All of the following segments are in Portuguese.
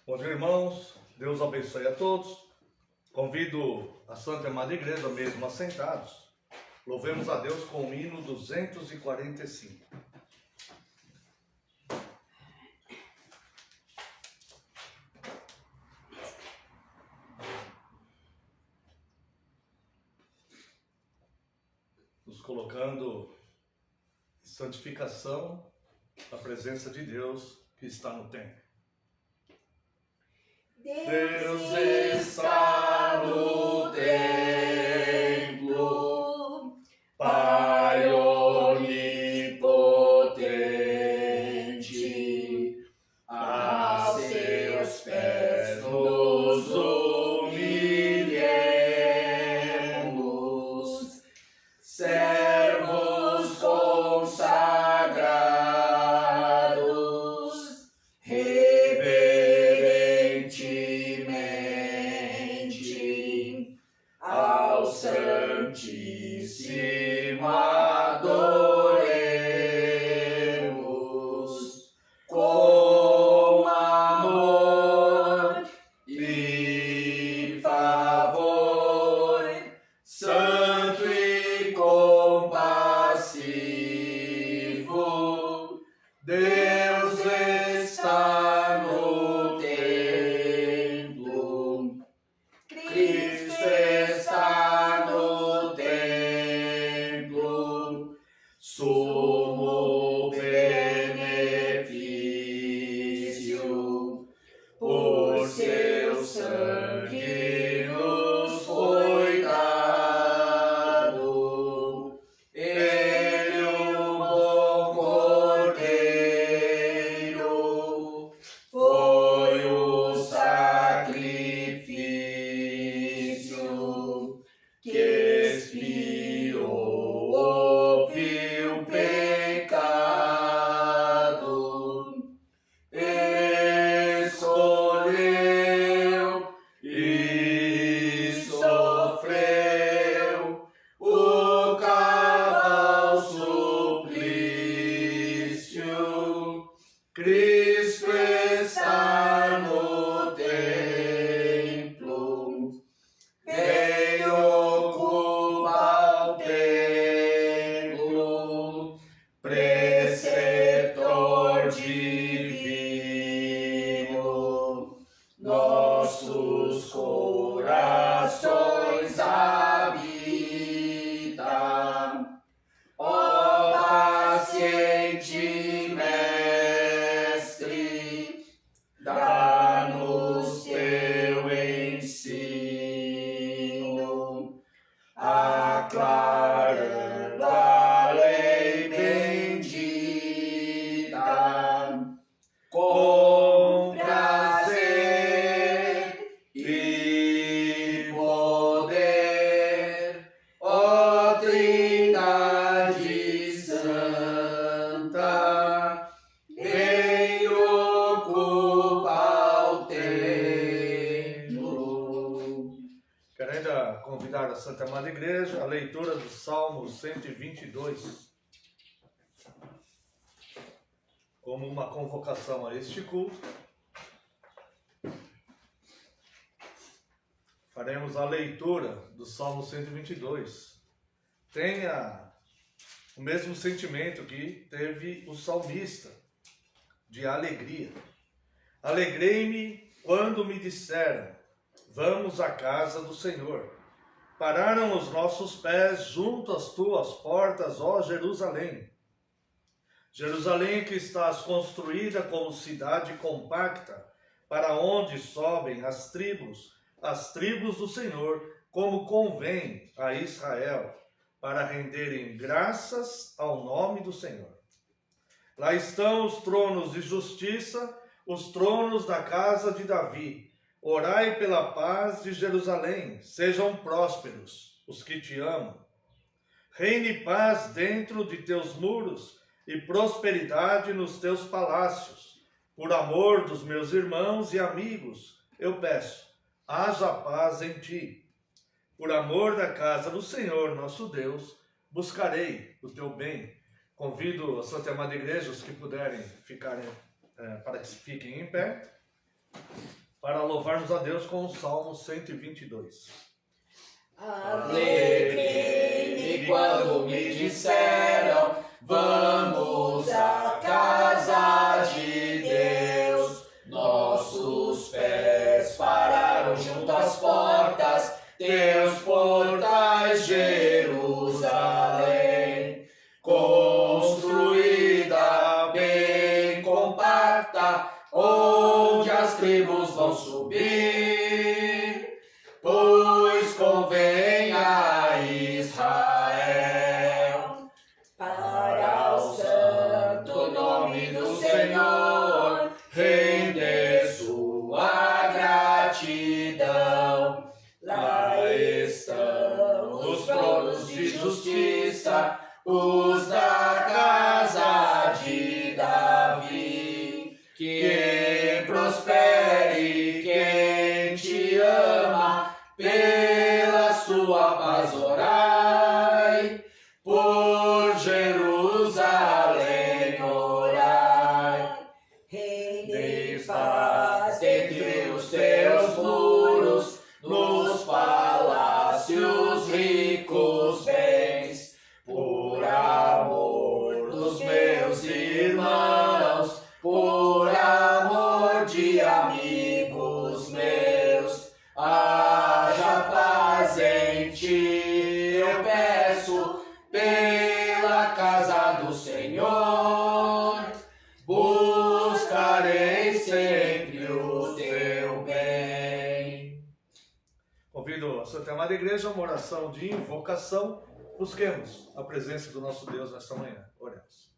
Bom dia, irmãos. Deus abençoe a todos. Convido a Santa Amada Igreja, mesmo assentados. Louvemos a Deus com o hino 245. Nos colocando em santificação da presença de Deus que está no templo. Deus está no templo, Pai onipotente, a seus pés nos humilhemos, servos consagrados, reverentemente ao Santíssimo adoremos com amor e favor, santo e compassivo. Deus está no templo, Cristo está no templo, sumo benefício, por seu sangue nos foi dado. Ele, o bom Cordeiro, foi o sacrifício que expiou o vil pecado. Escolheu e sofreu o cabal suplício. Cristo está no templo, vem ocupar o templo, preceptor divino, nossos corações habita. Ó paciente mestre, dá-nos teu ensino, aclarando a lei bendita, com prazer e poder, ó Trindade Santa, vem ocupar o templo. Quero ainda convidar a Santa Amada Igreja a leitura do Salmo 122, como uma convocação a este culto. Faremos a leitura do Salmo 122. Tenha o mesmo sentimento que teve o salmista, de alegria. Alegrei-me quando me disseram: vamos à casa do Senhor. Pararam os nossos pés junto às tuas portas, ó Jerusalém. Jerusalém, que estás construída como cidade compacta, para onde sobem as tribos do Senhor, como convém a Israel, para renderem graças ao nome do Senhor. Lá estão os tronos de justiça, os tronos da casa de Davi. Orai pela paz de Jerusalém, sejam prósperos os que te amam. Reine paz dentro de teus muros e prosperidade nos teus palácios. Por amor dos meus irmãos e amigos, eu peço, haja paz em ti. Por amor da casa do Senhor, nosso Deus, buscarei o teu bem. Convido a Santa Amada Igreja, os que puderem ficarem, para que fiquem em pé. para louvarmos a Deus com o Salmo 122. Alegrei-me quando me disseram: vamos à casa de Deus. Nossos pés pararam junto às portas, teus portais, Jerusalém. Construída bem compacta, onde as tribos vão subir, pois convém a Israel. Para o santo nome do Senhor render sua gratidão. Lá estão os tronos de justiça, os da casa de Davi. Que prospere quem te ama, pela sua paz orai, por Jerusalém orai. Reine paz entre os teus muros, nos palácios ricos bens, por amor dos meus irmãos, por amor de amigos meus, haja paz em ti, eu peço, pela casa do Senhor, buscarei sempre o teu bem. Convido a Santa Amada Igreja a uma oração de invocação. Busquemos a presença do nosso Deus nesta manhã. Oremos.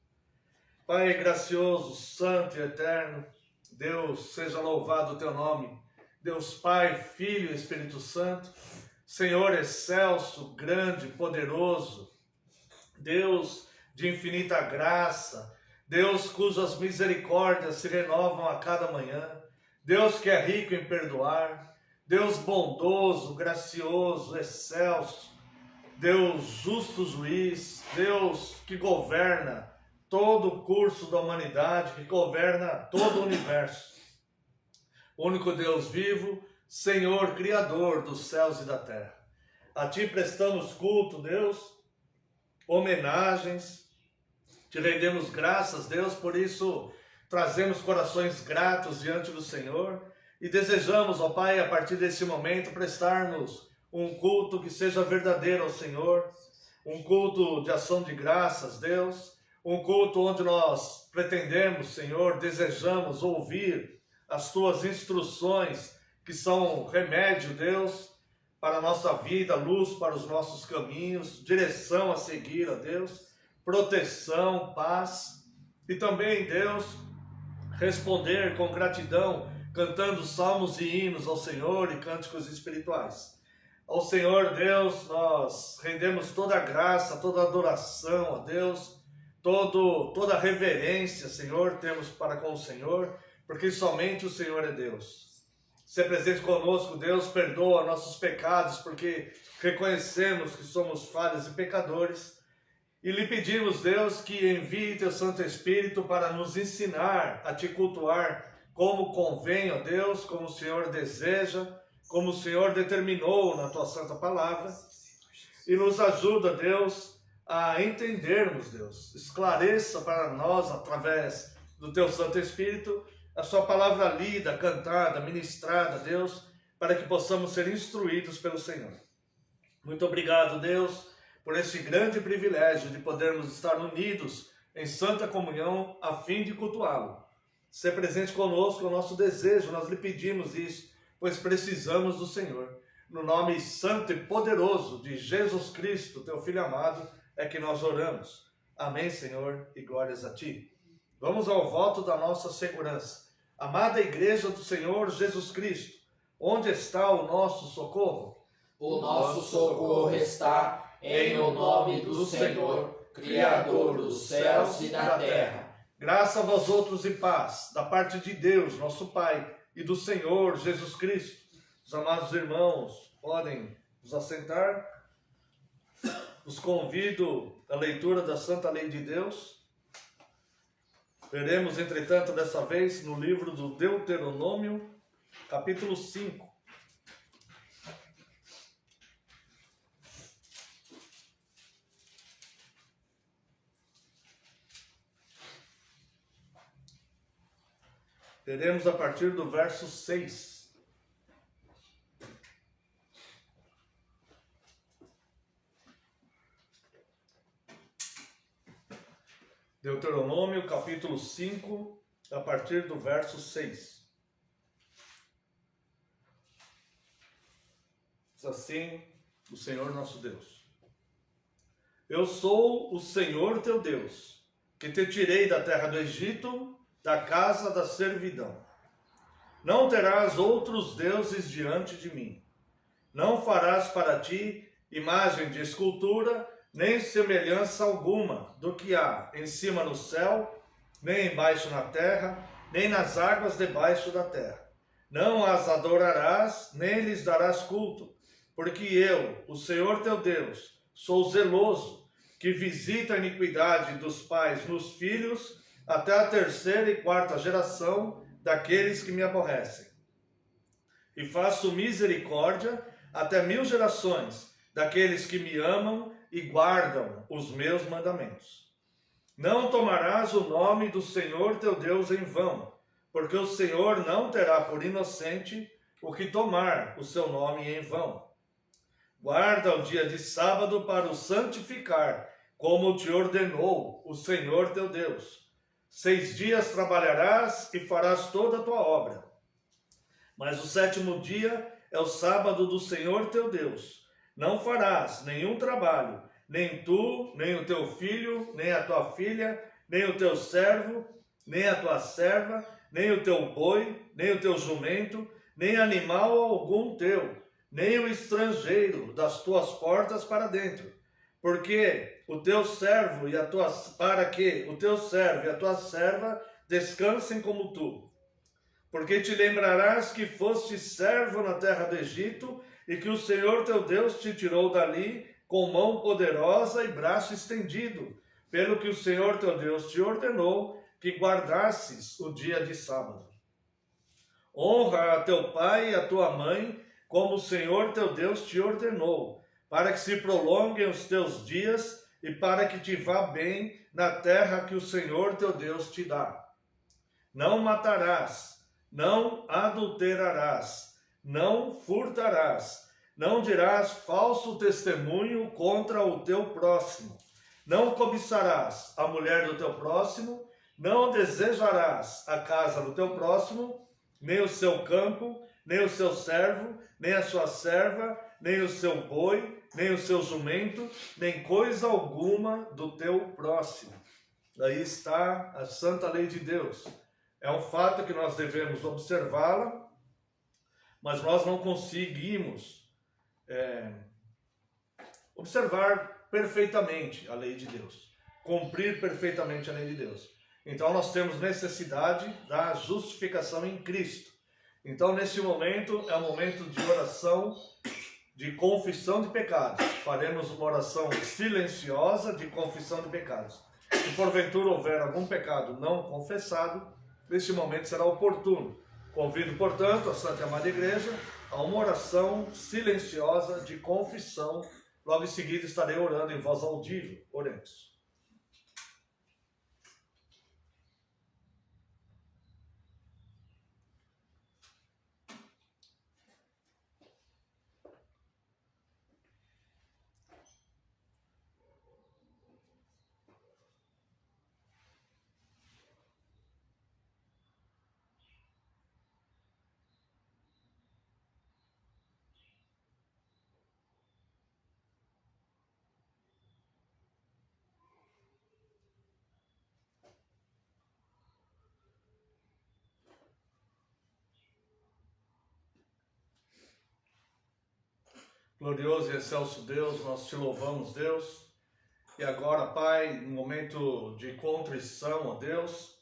Pai gracioso, santo e eterno, Deus, seja louvado o teu nome. Deus Pai, Filho e Espírito Santo, Senhor excelso, grande, poderoso, Deus de infinita graça, Deus cujas misericórdias se renovam a cada manhã, Deus que é rico em perdoar, Deus bondoso, gracioso, excelso, Deus justo juiz, Deus que governa todo o curso da humanidade, que governa todo o universo. Único Deus vivo, Senhor Criador dos céus e da terra. A Ti prestamos culto, Deus, homenagens, Te rendemos graças, Deus, por isso trazemos corações gratos diante do Senhor e desejamos, ó Pai, a partir desse momento prestar-nos um culto que seja verdadeiro ao Senhor, um culto de ação de graças, Deus, um culto onde nós pretendemos, Senhor, desejamos ouvir as Tuas instruções, que são remédio, Deus, para a nossa vida, luz para os nossos caminhos, direção a seguir, ó Deus, proteção, paz, e também, Deus, responder com gratidão, cantando salmos e hinos ao Senhor e cânticos espirituais. Ao Senhor, Deus, nós rendemos toda a graça, toda a adoração, ó Deus, toda a reverência, Senhor, temos para com o Senhor, porque somente o Senhor é Deus. Se presente conosco, Deus, perdoa nossos pecados, porque reconhecemos que somos falhos e pecadores, e lhe pedimos, Deus, que envie Teu Santo Espírito para nos ensinar a Te cultuar como convém, ó Deus, como o Senhor deseja, como o Senhor determinou na Tua Santa Palavra, e nos ajuda, Deus, a entendermos, Deus. Esclareça para nós, através do Teu Santo Espírito, a Sua Palavra lida, cantada, ministrada, Deus, para que possamos ser instruídos pelo Senhor. Muito obrigado, Deus, por este grande privilégio de podermos estar unidos em santa comunhão a fim de cultuá-lo. Ser presente conosco é o nosso desejo, nós lhe pedimos isso, pois precisamos do Senhor. No nome santo e poderoso de Jesus Cristo, Teu Filho amado, é que nós oramos. Amém, Senhor, e glórias a Ti. Vamos ao voto da nossa segurança. Amada Igreja do Senhor Jesus Cristo, onde está o nosso socorro? O nosso socorro está em o nome do Senhor, Criador dos céus e da terra. Graça a vós outros e paz, da parte de Deus, nosso Pai, e do Senhor Jesus Cristo. Os amados irmãos podem nos assentar. Os convido à leitura da Santa Lei de Deus. Veremos, entretanto, dessa vez no livro do Deuteronômio, capítulo 5. Teremos a partir do verso 6. Deuteronômio, capítulo 5, a partir do verso 6. Diz assim o Senhor nosso Deus: Eu sou o Senhor teu Deus, que te tirei da terra do Egito, da casa da servidão. Não terás outros deuses diante de mim. Não farás para ti imagem de escultura, nem semelhança alguma do que há em cima no céu, nem embaixo na terra, nem nas águas debaixo da terra. Não as adorarás, nem lhes darás culto, porque eu, o Senhor teu Deus, sou zeloso, que visita a iniquidade dos pais nos filhos, até a terceira e quarta geração daqueles que me aborrecem. E faço misericórdia até 1000 gerações daqueles que me amam e guardam os meus mandamentos. Não tomarás o nome do Senhor teu Deus em vão, porque o Senhor não terá por inocente o que tomar o seu nome em vão. Guarda o dia de sábado para o santificar, como te ordenou o Senhor teu Deus. 6 dias trabalharás e farás toda a tua obra. Mas o 7º dia é o sábado do Senhor teu Deus. Não farás nenhum trabalho, nem tu, nem o teu filho, nem a tua filha, nem o teu servo, nem a tua serva, nem o teu boi, nem o teu jumento, nem animal algum teu, nem o estrangeiro das tuas portas para dentro. Porque o teu servo e a tua serva descansem como tu. Porque te lembrarás que foste servo na terra do Egito e que o Senhor teu Deus te tirou dali com mão poderosa e braço estendido, pelo que o Senhor teu Deus te ordenou que guardasses o dia de sábado. Honra a teu pai e a tua mãe, como o Senhor teu Deus te ordenou, para que se prolonguem os teus dias e para que te vá bem na terra que o Senhor teu Deus te dá. Não matarás, não adulterarás, não furtarás, não dirás falso testemunho contra o teu próximo, não cobiçarás a mulher do teu próximo, não desejarás a casa do teu próximo, nem o seu campo, nem o seu servo, nem a sua serva, nem o seu boi, nem o seu jumento, nem coisa alguma do teu próximo. Aí está a santa lei de Deus. É um fato que nós devemos observá-la, mas nós não conseguimos observar perfeitamente a lei de Deus, cumprir perfeitamente a lei de Deus. Então nós temos necessidade da justificação em Cristo. Então nesse momento é um momento de oração, de confissão de pecados. Faremos uma oração silenciosa de confissão de pecados. Se porventura houver algum pecado não confessado, neste momento será oportuno. Convido, portanto, a Santa e Amada Igreja a uma oração silenciosa de confissão. Logo em seguida estarei orando em voz audível. Oremos. Glorioso e excelso Deus, nós te louvamos, Deus. E agora, Pai, no momento de contrição, ó Deus,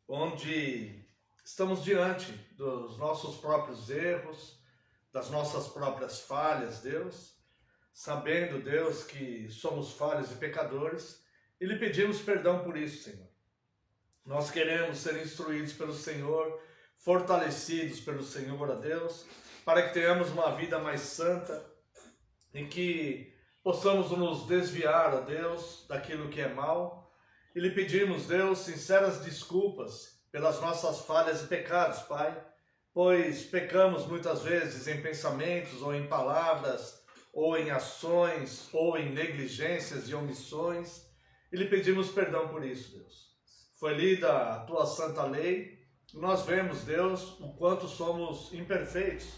onde estamos diante dos nossos próprios erros, das nossas próprias falhas, Deus, sabendo, Deus, que somos falhos e pecadores, e lhe pedimos perdão por isso, Senhor. Nós queremos ser instruídos pelo Senhor, fortalecidos pelo Senhor, ó Deus, para que tenhamos uma vida mais santa e que possamos nos desviar, ó Deus, daquilo que é mal. E lhe pedimos, Deus, sinceras desculpas pelas nossas falhas e pecados, Pai, pois pecamos muitas vezes em pensamentos ou em palavras, ou em ações, ou em negligências e omissões, e lhe pedimos perdão por isso, Deus. Foi lida a tua santa lei, e nós vemos, Deus, o quanto somos imperfeitos.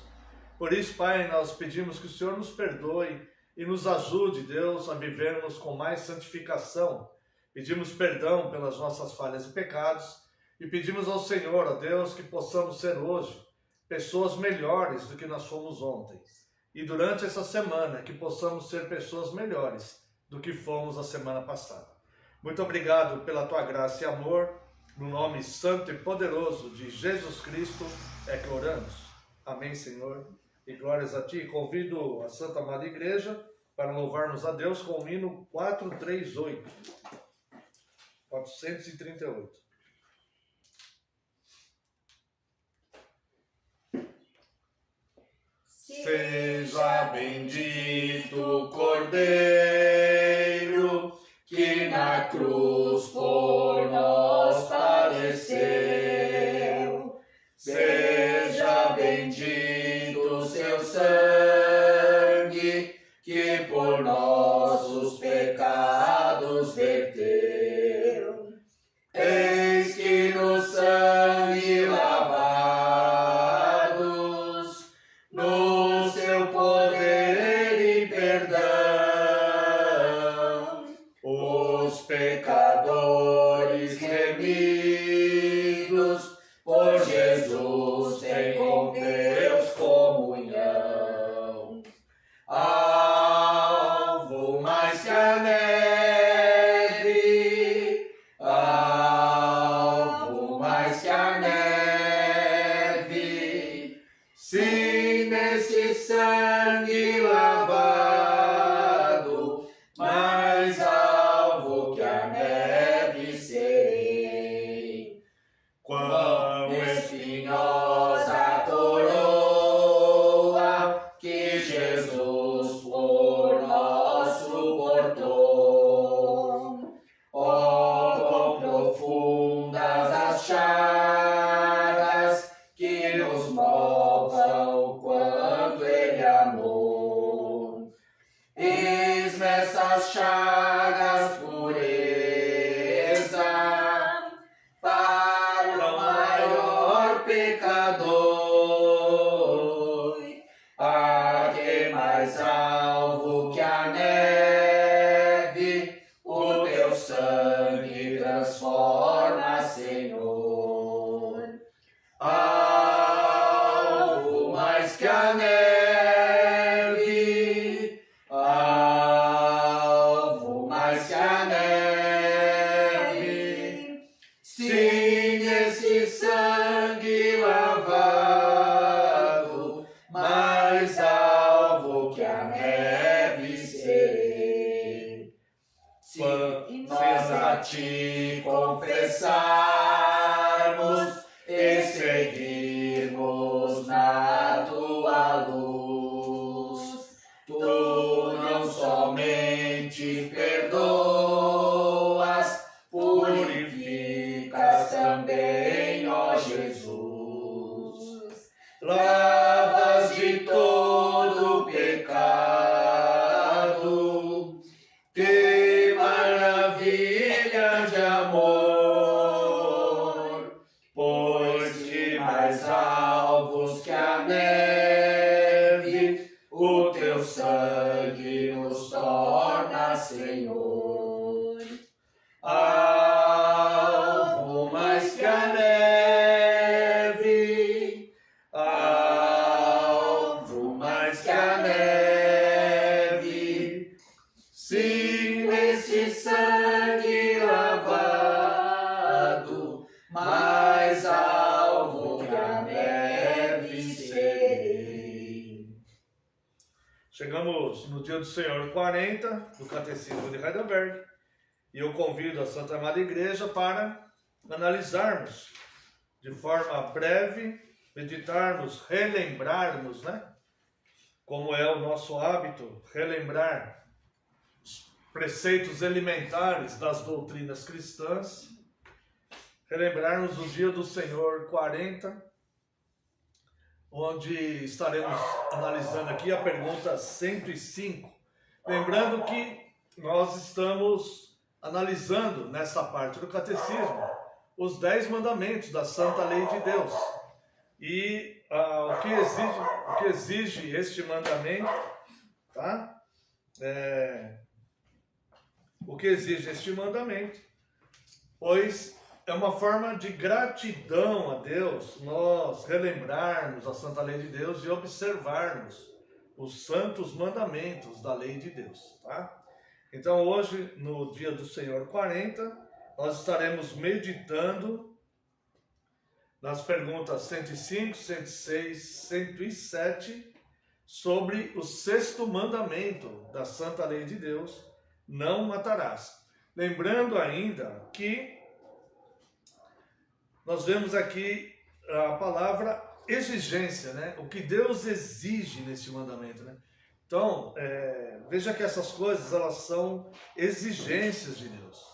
Por isso, Pai, nós pedimos que o Senhor nos perdoe e nos ajude, Deus, a vivermos com mais santificação. Pedimos perdão pelas nossas falhas e pecados, e pedimos ao Senhor, ó Deus, que possamos ser hoje pessoas melhores do que nós fomos ontem. E durante essa semana, que possamos ser pessoas melhores do que fomos a semana passada. Muito obrigado pela tua graça e amor. No nome santo e poderoso de Jesus Cristo é que oramos. Amém, Senhor. E glórias a ti. Convido a Santa Amada Igreja para louvarmos a Deus com o hino 438. 438. Seja bendito o Cordeiro, que na cruz por nós padeceu. Seja bendito seu sangue, que por nossos pecados verteu. Eis que no sangue lavados, no seu poder e perdão, os pecadores remidos por Jesus têm com Deus comunhão. Alvo mais que a neve, alvo mais que a neve, se nesse sangue lavado, mais alvo que a neve serei. Quão espinhosa a coroa que Jesus por nós suportou. Oh, quão profundas as chagas que nos movam o quanto Ele amou. Eis nessas chagas pureza para o maior pecador. Ah, que mais alvo que a neve, o teu sangue transforma, Senhor. Alvo mais que a neve, alvo mais que a neve, se nesse sangue lavado, mais alvo que a neve serei. Se nós a ti confessarmos e seguirmos na tua luz, tu não somente perdoas, purificas também, ó Jesus. Lavas de todo pecado, que maravilha de amor, pois que mais alvos que a neve, o teu sangue nos torna, Senhor. Alvo mais que a neve, alvo mais que a neve, se nesse sangue lavado, mais alvo que a neve serei. Chegamos no dia do Senhor 40, do Catecismo de Heidelberg, e eu convido a Santa Amada Igreja para analisarmos de forma breve, meditarmos, relembrarmos, né? Como é o nosso hábito, relembrar os preceitos elementares das doutrinas cristãs, relembrarmos o dia do Senhor 40, onde estaremos analisando aqui a pergunta 105. Lembrando que nós estamos analisando nessa parte do catecismo os 10 mandamentos da Santa Lei de Deus. E o que exige este mandamento, tá? O que exige este mandamento, pois é uma forma de gratidão a Deus, nós relembrarmos a Santa Lei de Deus e observarmos os santos mandamentos da Lei de Deus, tá? Então hoje, no dia do Senhor 40, nós estaremos meditando nas perguntas 105, 106, 107, sobre o 6º mandamento da Santa Lei de Deus, não matarás. Lembrando ainda que nós vemos aqui a palavra exigência, né? O que Deus exige nesse mandamento, né? Então, veja que essas coisas, elas são exigências de Deus.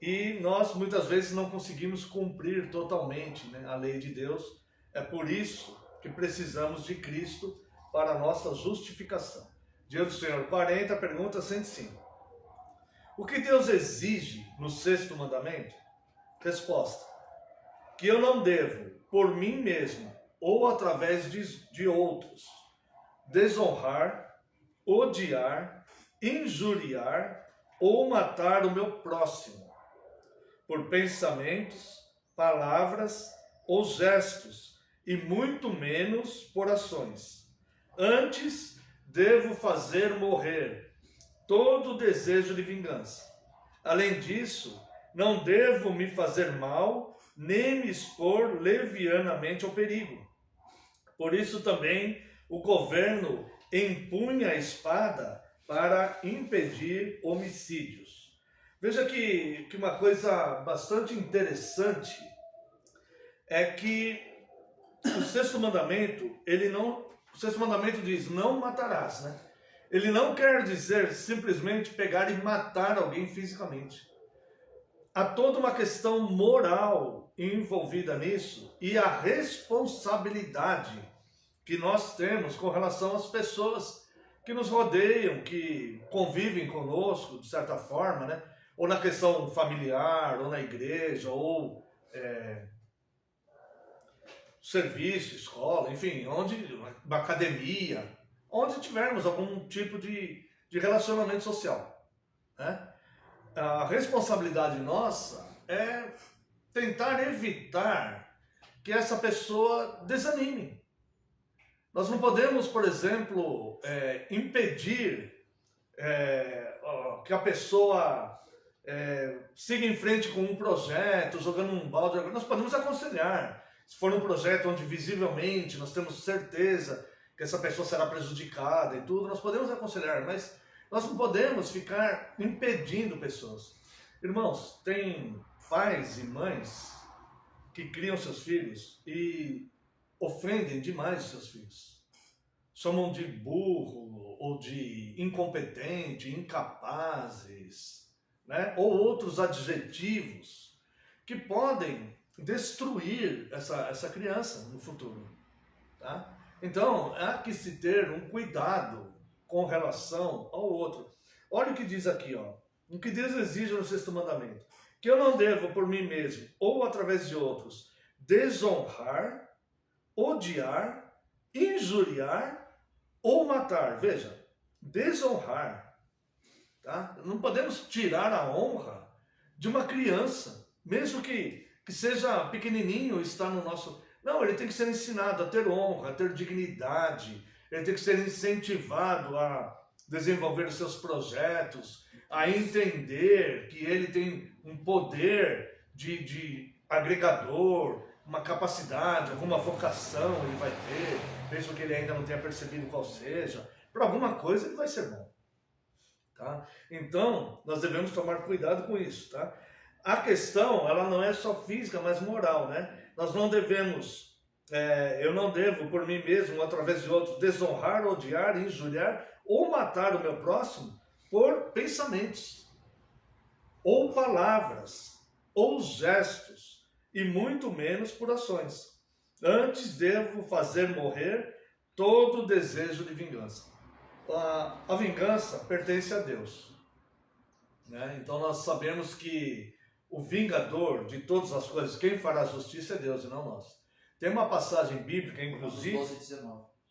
E nós, muitas vezes, não conseguimos cumprir totalmente, né, a lei de Deus. É por isso que precisamos de Cristo para a nossa justificação. Dia do Senhor 40, pergunta 105. O que Deus exige no 6º mandamento? Resposta: que eu não devo, por mim mesmo, ou através de outros, desonrar, odiar, injuriar ou matar o meu próximo, por pensamentos, palavras ou gestos, e muito menos por ações. Antes, devo fazer morrer todo desejo de vingança. Além disso, não devo me fazer mal, nem me expor levianamente ao perigo. Por isso também o governo empunha a espada para impedir homicídios. Veja que uma coisa bastante interessante é que o 6º mandamento, o 6º mandamento diz, não matarás, né? Ele não quer dizer simplesmente pegar e matar alguém fisicamente. Há toda uma questão moral envolvida nisso e a responsabilidade que nós temos com relação às pessoas que nos rodeiam, que convivem conosco, de certa forma, né? Ou na questão familiar, ou na igreja, ou serviço, escola, enfim, uma academia, onde tivermos algum tipo de relacionamento social, né? A responsabilidade nossa é tentar evitar que essa pessoa desanime. Nós não podemos, por exemplo, impedir que a pessoa siga em frente com um projeto, jogando um balde. Nós podemos aconselhar. Se for um projeto onde visivelmente nós temos certeza que essa pessoa será prejudicada e tudo, nós podemos aconselhar, mas nós não podemos ficar impedindo pessoas. Irmãos, tem pais e mães que criam seus filhos e ofendem demais os seus filhos. Chamam de burro, ou de incompetente, incapazes, né? Ou outros adjetivos que podem destruir essa criança no futuro, tá? Então, há que se ter um cuidado com relação ao outro. Olha o que diz aqui, ó. O que Deus exige no 6º mandamento. Que eu não devo por mim mesmo, ou através de outros, desonrar, odiar, injuriar ou matar. Veja, desonrar. Tá? Não podemos tirar a honra de uma criança, mesmo que seja pequenininho, está no nosso... Não, ele tem que ser ensinado a ter honra, a ter dignidade, ele tem que ser incentivado a desenvolver os seus projetos, a entender que ele tem um poder de agregador, uma capacidade, alguma vocação ele vai ter, mesmo que ele ainda não tenha percebido qual seja, por alguma coisa ele vai ser bom. Tá? Então, nós devemos tomar cuidado com isso. Tá? A questão, ela não é só física, mas moral, né? Nós não devemos, eu não devo por mim mesmo, através de outros, desonrar, odiar, injuriar ou matar o meu próximo por pensamentos, ou palavras, ou gestos, e muito menos por ações. Antes devo fazer morrer todo desejo de vingança. A vingança pertence a Deus, né? Então nós sabemos que o vingador de todas as coisas, quem fará a justiça é Deus e não nós. Tem uma passagem bíblica, inclusive... Romanos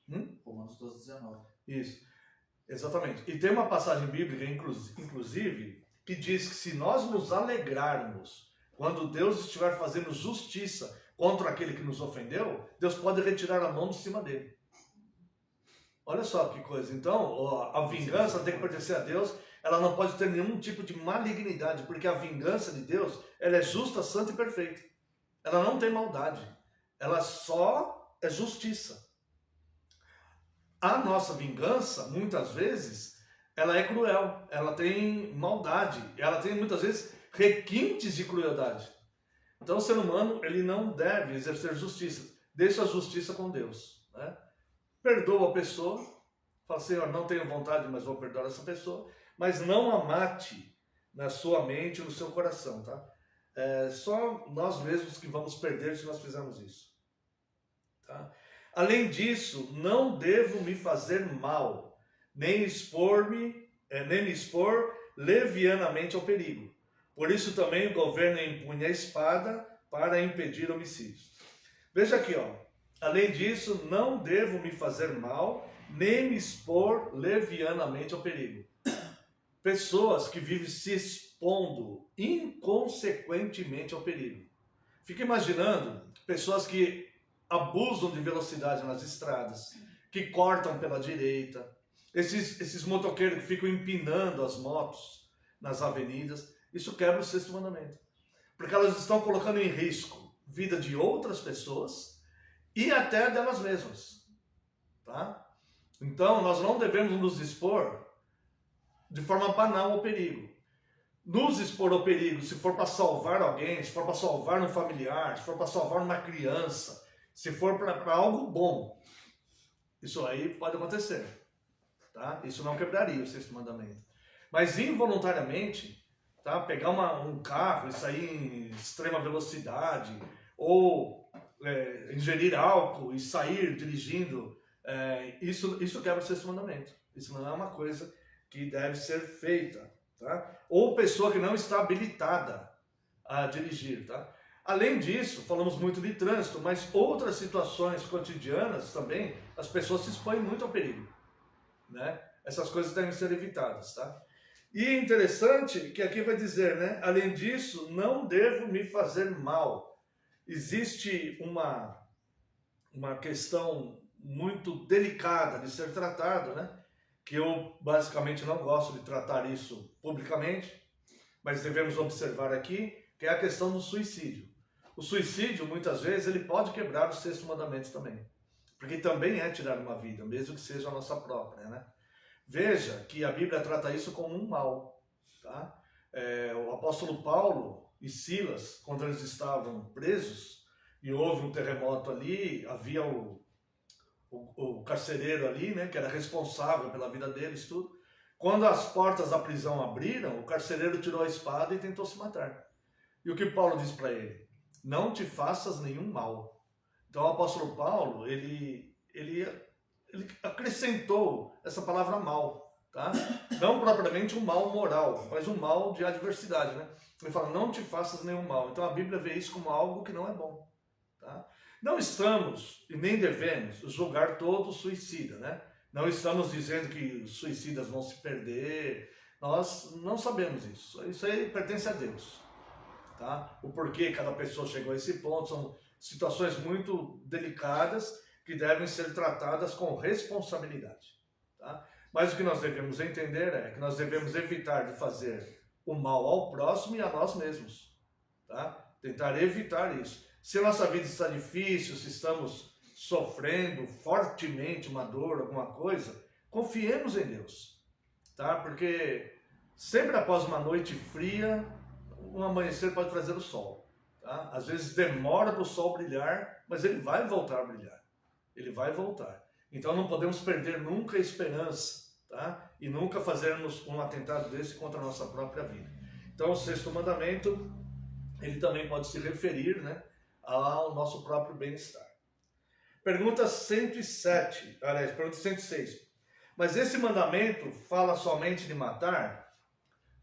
12:19. Romanos 12:19. Isso, exatamente. E tem uma passagem bíblica, inclusive, que diz que se nós nos alegrarmos quando Deus estiver fazendo justiça contra aquele que nos ofendeu, Deus pode retirar a mão de cima dele. Olha só que coisa. Então, a vingança tem que pertencer a Deus. Ela não pode ter nenhum tipo de malignidade, porque a vingança de Deus, ela é justa, santa e perfeita. Ela não tem maldade. Ela só é justiça. A nossa vingança, muitas vezes, ela é cruel. Ela tem maldade. Ela tem, muitas vezes, requintes de crueldade. Então, o ser humano, ele não deve exercer justiça. Deixa a justiça com Deus, né? Perdoa a pessoa, fala, Senhor, não tenho vontade, mas vou perdoar essa pessoa, mas não a mate na sua mente ou no seu coração, tá? É só nós mesmos que vamos perder se nós fizermos isso, tá? Além disso, não devo me fazer mal, nem me expor levianamente ao perigo. Por isso também o governo empunha a espada para impedir homicídios. Veja aqui, ó. Além disso, não devo me fazer mal, nem me expor levianamente ao perigo. Pessoas que vivem se expondo inconsequentemente ao perigo. Fica imaginando pessoas que abusam de velocidade nas estradas, que cortam pela direita, esses motoqueiros que ficam empinando as motos nas avenidas. Isso quebra o sexto mandamento, porque elas estão colocando em risco a vida de outras pessoas e até delas mesmas, tá? Então, nós não devemos nos expor de forma banal ao perigo. Nos expor ao perigo, se for para salvar alguém, se for para salvar um familiar, se for para salvar uma criança, se for para algo bom, isso aí pode acontecer, tá? Isso não quebraria o sexto mandamento. Mas involuntariamente, tá? Pegar um carro e sair em extrema velocidade, ou ingerir álcool e sair dirigindo, isso quebra o sexto mandamento. Isso não é uma coisa que deve ser feita, tá? Ou pessoa que não está habilitada a dirigir, tá? Além disso, falamos muito de trânsito, mas outras situações cotidianas também, as pessoas se expõem muito ao perigo, né? Essas coisas devem ser evitadas, tá? E é interessante que aqui vai dizer, né? Além disso, não devo me fazer mal. Existe uma questão muito delicada de ser tratado, né? Que eu basicamente não gosto de tratar isso publicamente, mas devemos observar aqui, que é a questão do suicídio. O suicídio, muitas vezes, ele pode quebrar os sexto mandamentos também, porque também é tirar uma vida, mesmo que seja a nossa própria, né? Veja que a Bíblia trata isso como um mal, tá? O apóstolo Paulo e Silas, quando eles estavam presos e houve um terremoto ali, havia o carcereiro ali, né, que era responsável pela vida deles, tudo. Quando as portas da prisão abriram, o carcereiro tirou a espada e tentou se matar. E o que Paulo diz para ele? Não te faças nenhum mal. Então o apóstolo Paulo, ele acrescentou essa palavra mal, tá? Não propriamente um mal moral, mas um mal de adversidade, né? Ele fala, não te faças nenhum mal. Então a Bíblia vê isso como algo que não é bom, tá? Não estamos, e nem devemos, julgar todo suicida, né? Não estamos dizendo que os suicidas vão se perder. Nós não sabemos isso. Isso aí pertence a Deus, tá? O porquê cada pessoa chegou a esse ponto são situações muito delicadas que devem ser tratadas com responsabilidade, tá? Mas o que nós devemos entender é que nós devemos evitar de fazer o mal ao próximo e a nós mesmos, tá? Tentar evitar isso. Se a nossa vida está difícil, se estamos sofrendo fortemente uma dor, alguma coisa, confiemos em Deus, tá? Porque sempre após uma noite fria, um amanhecer pode trazer o sol. Tá? Às vezes demora para o sol brilhar, mas ele vai voltar a brilhar. Ele vai voltar. Então não podemos perder nunca a esperança, tá? E nunca fazermos um atentado desse contra a nossa própria vida. Então o sexto mandamento, ele também pode se referir, né, ao nosso próprio bem-estar. Pergunta 107, aliás, pergunta 106. Mas esse mandamento fala somente de matar?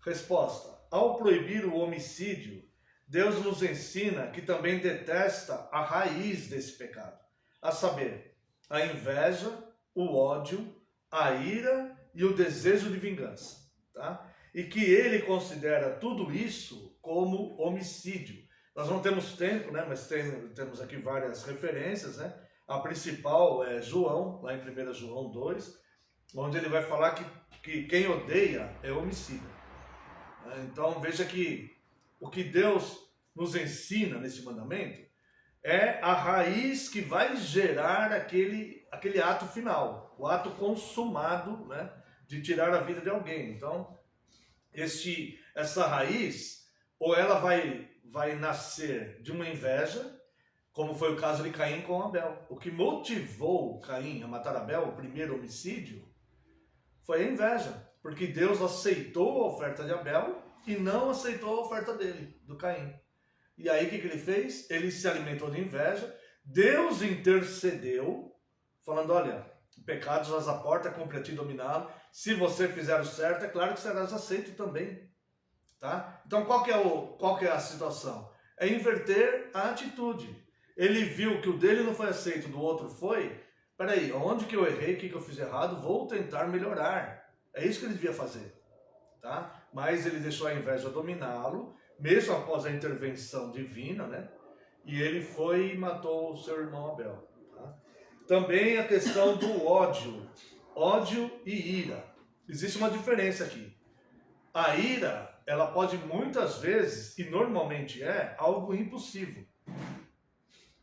Resposta. Ao proibir o homicídio, Deus nos ensina que também detesta a raiz desse pecado, a saber, a inveja, o ódio, a ira e o desejo de vingança, tá? E que ele considera tudo isso como homicídio. Nós não temos tempo, né? Mas temos aqui várias referências, né? A principal é João, lá em 1 João 2, onde ele vai falar que quem odeia é homicida. Então veja que o que Deus nos ensina nesse mandamento é a raiz que vai gerar aquele ato final, o ato consumado, né, de tirar a vida de alguém. Então, essa raiz, ou ela vai nascer de uma inveja, como foi o caso de Caim com Abel. O que motivou Caim a matar Abel, o primeiro homicídio, foi a inveja, porque Deus aceitou a oferta de Abel e não aceitou a oferta dele, do Caim. E aí o que ele fez? Ele se alimentou de inveja, Deus intercedeu, falando, olha, o pecado jaz à porta, cumpre a ti dominá-lo, se você fizer o certo, é claro que serás aceito também. Tá? Então qual que é a situação? É inverter a atitude. Ele viu que o dele não foi aceito, do outro foi, peraí, onde que eu errei, o que eu fiz errado, vou tentar melhorar. É isso que ele devia fazer. Tá? Mas ele deixou a inveja dominá-lo, mesmo após a intervenção divina, né? E ele foi e matou o seu irmão Abel. Tá? Também a questão do ódio e ira. Existe uma diferença aqui. A ira, ela pode muitas vezes, e normalmente é, algo impossível.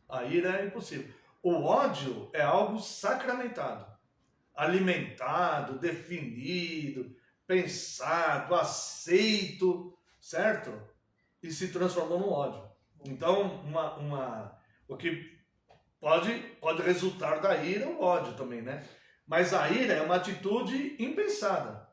A ira é impossível. O ódio é algo sacramentado, alimentado, definido, pensado, aceito, certo? E se transformou no ódio. Então, o que pode resultar da ira é o ódio também, né? Mas a ira é uma atitude impensada.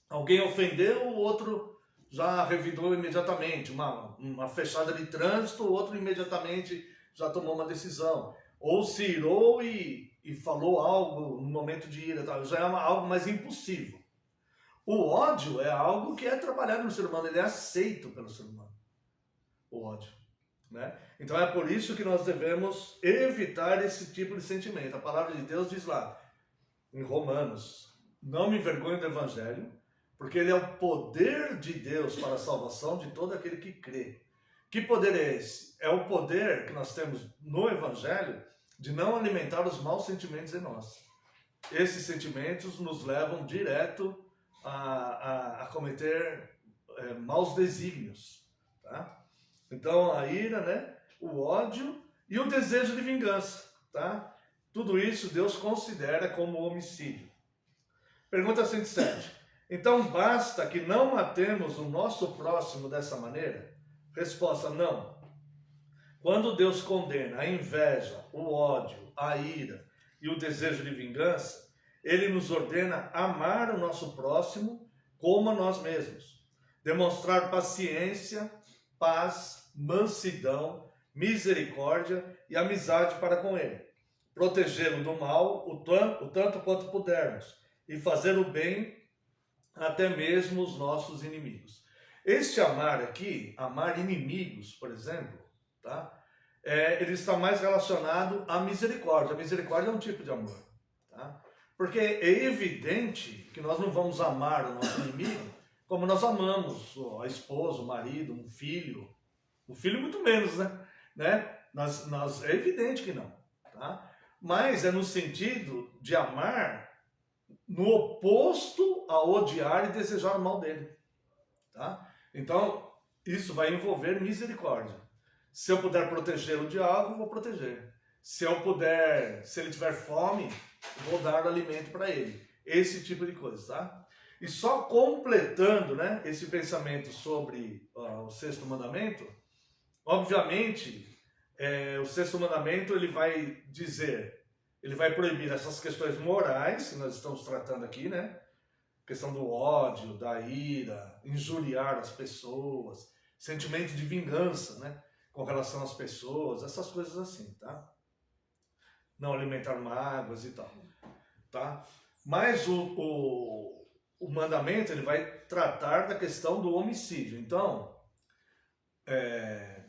Alguém ofendeu, o outro já revidou imediatamente. Uma fechada de trânsito, o outro imediatamente já tomou uma decisão. Ou se irou e falou algo no momento de ira. Já é algo mais impossível. O ódio é algo que é trabalhado no ser humano, ele é aceito pelo ser humano. O ódio. Né? Então é por isso que nós devemos evitar esse tipo de sentimento. A palavra de Deus diz lá, em Romanos, não me envergonhe do Evangelho, porque ele é o poder de Deus para a salvação de todo aquele que crê. Que poder é esse? É o poder que nós temos no Evangelho de não alimentar os maus sentimentos em nós. Esses sentimentos nos levam direto a cometer maus desígnios. Tá? Então a ira, né? O ódio e o desejo de vingança. Tá? Tudo isso Deus considera como homicídio. Pergunta 107. Então basta que não matemos o nosso próximo dessa maneira? Resposta, não. Quando Deus condena a inveja, o ódio, a ira e o desejo de vingança, ele nos ordena amar o nosso próximo como a nós mesmos. Demonstrar paciência, paz, mansidão, misericórdia e amizade para com ele. Protegê-lo do mal o tanto quanto pudermos e fazer o bem até mesmo os nossos inimigos. Este amar aqui, amar inimigos, por exemplo, tá? Ele está mais relacionado à misericórdia. A misericórdia é um tipo de amor. Tá? Porque é evidente que nós não vamos amar o nosso inimigo como nós amamos a esposa, o marido, um filho. O filho muito menos, né? É evidente que não. Tá? Mas é no sentido de amar no oposto a odiar e desejar o mal dele. Tá? Então, isso vai envolver misericórdia. Se eu puder protegê-lo de algo, vou proteger. Se ele tiver fome, vou dar alimento para ele. Esse tipo de coisa, tá? E só completando, né, esse pensamento sobre o sexto mandamento, Obviamente, o sexto mandamento ele vai proibir essas questões morais que nós estamos tratando aqui, né? Questão do ódio, da ira, injuriar as pessoas, sentimento de vingança, né? Com relação às pessoas, essas coisas assim, tá? Não alimentar mágoas e tal, tá? Mas o mandamento ele vai tratar da questão do homicídio. Então,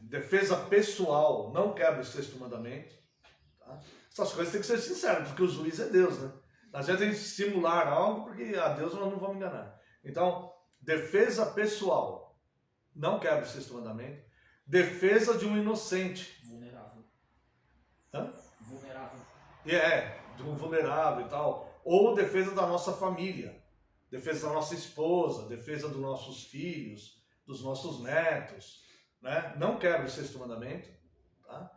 defesa pessoal não quebra o sexto mandamento. Tá? Essas coisas têm que ser sinceras, porque o juiz é Deus, né? Às vezes a gente simular algo porque a Deus nós não vamos enganar. Então, defesa pessoal não quebra o sexto mandamento. Defesa de um inocente. Vulnerável. Hã? Vulnerável. De um vulnerável e tal. Ou defesa da nossa família. Defesa da nossa esposa, defesa dos nossos filhos, dos nossos netos. Né? Não quebra o sexto mandamento. Tá?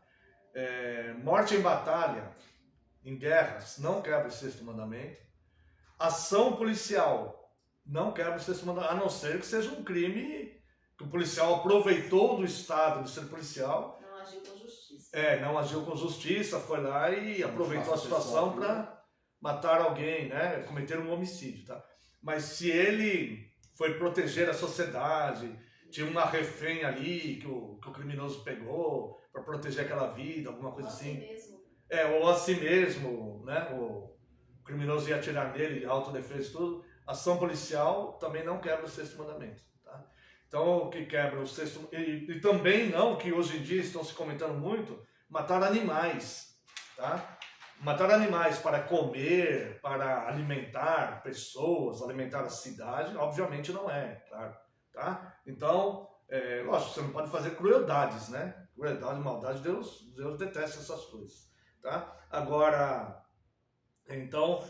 Morte em batalha, em guerras, não quebra o sexto mandamento. Ação policial não quebra o sexto mandamento, a não ser que seja um crime que o policial aproveitou do estado de ser policial. Não agiu com justiça. Não agiu com justiça, foi lá e aproveitou a situação para matar alguém, né? Cometer um homicídio, tá? Mas se ele foi proteger a sociedade, tinha uma refém ali que o criminoso pegou para proteger aquela vida, alguma coisa assim. Mesmo. Ou a si mesmo, né? O criminoso ia atirar nele, autodefesa e tudo. Ação policial também não quebra o sexto mandamento, tá? Então, o que quebra o sexto... E também não, que hoje em dia estão se comentando muito, matar animais, tá? Matar animais para comer, para alimentar pessoas, alimentar a cidade, obviamente não é, claro, tá? Então, lógico, você não pode fazer crueldades, né? Crueldade, maldade, Deus detesta essas coisas, tá? Agora, então,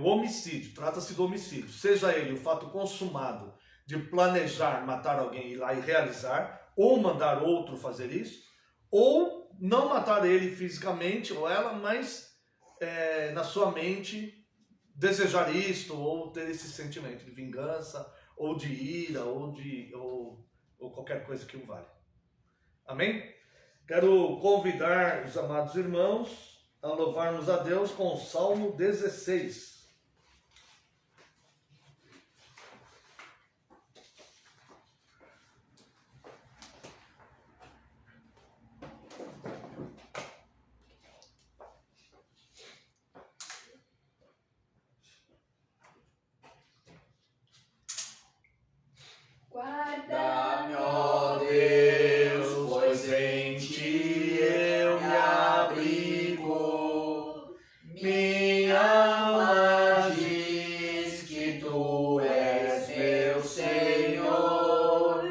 o homicídio, trata-se do homicídio, seja ele o fato consumado de planejar matar alguém, ir lá e realizar, ou mandar outro fazer isso, ou não matar ele fisicamente ou ela, mas na sua mente desejar isto, ou ter esse sentimento de vingança, ou de ira, ou qualquer coisa que o vale. Amém? Quero convidar os amados irmãos a louvarmos a Deus com o Salmo 16. Guarda-me, ó Deus, pois em ti eu me abrigo. Minha alma diz que tu és meu Senhor.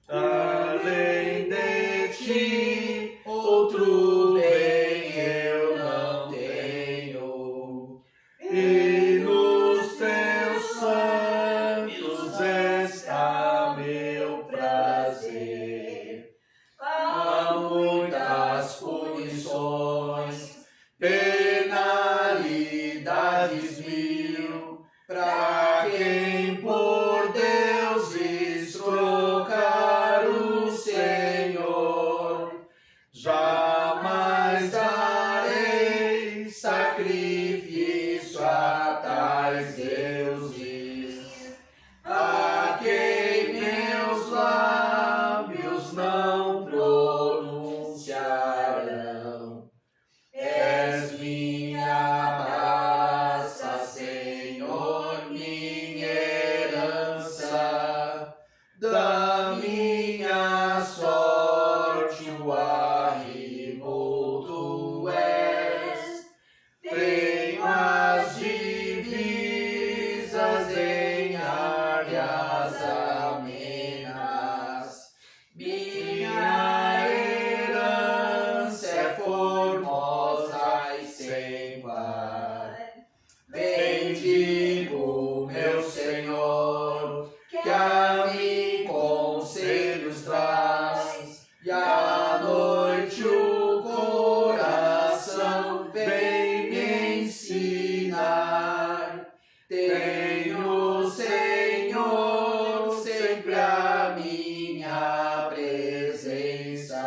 Além de ti, outro bem eu não tenho. E nos teus santos está meu prazer. Há muitas punições, penalidades mil, pra quem por deuses trocar o Senhor. Jamais darei sacrifício a tais deuses, a quem meus lábios não pronunciarão. És minha raça, Senhor, minha herança, da minha sorte o arrimo tu és. Tenho as divisas em áreas amenas. Minha herança é formosa e sem par. Bendigo, meu Senhor, que a mim conselhos traz, e à noite o coração vem me ensinar. Tenho, Senhor, sempre a minha presença,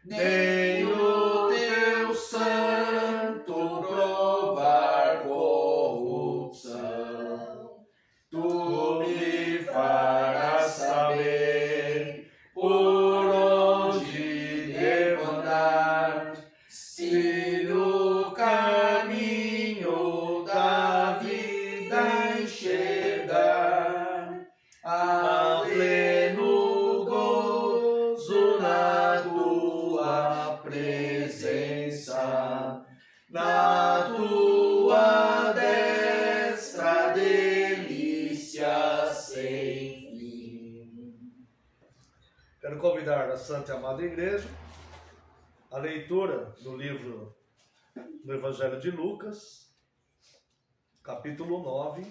nem o teu santo provar corrupção. Tu me farás saber por onde devo andar, se no caminho da vida enxergar a pleno gozo na tua presença, na tua destra delícia sem fim. Quero convidar a Santa e Amada Igreja a leitura do livro do Evangelho de Lucas, capítulo 9.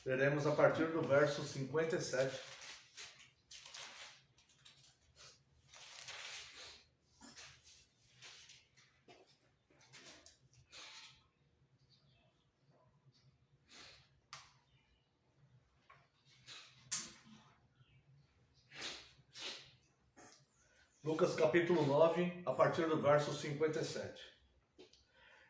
Veremos a partir do verso 57. Lucas capítulo 9, a partir do verso 57.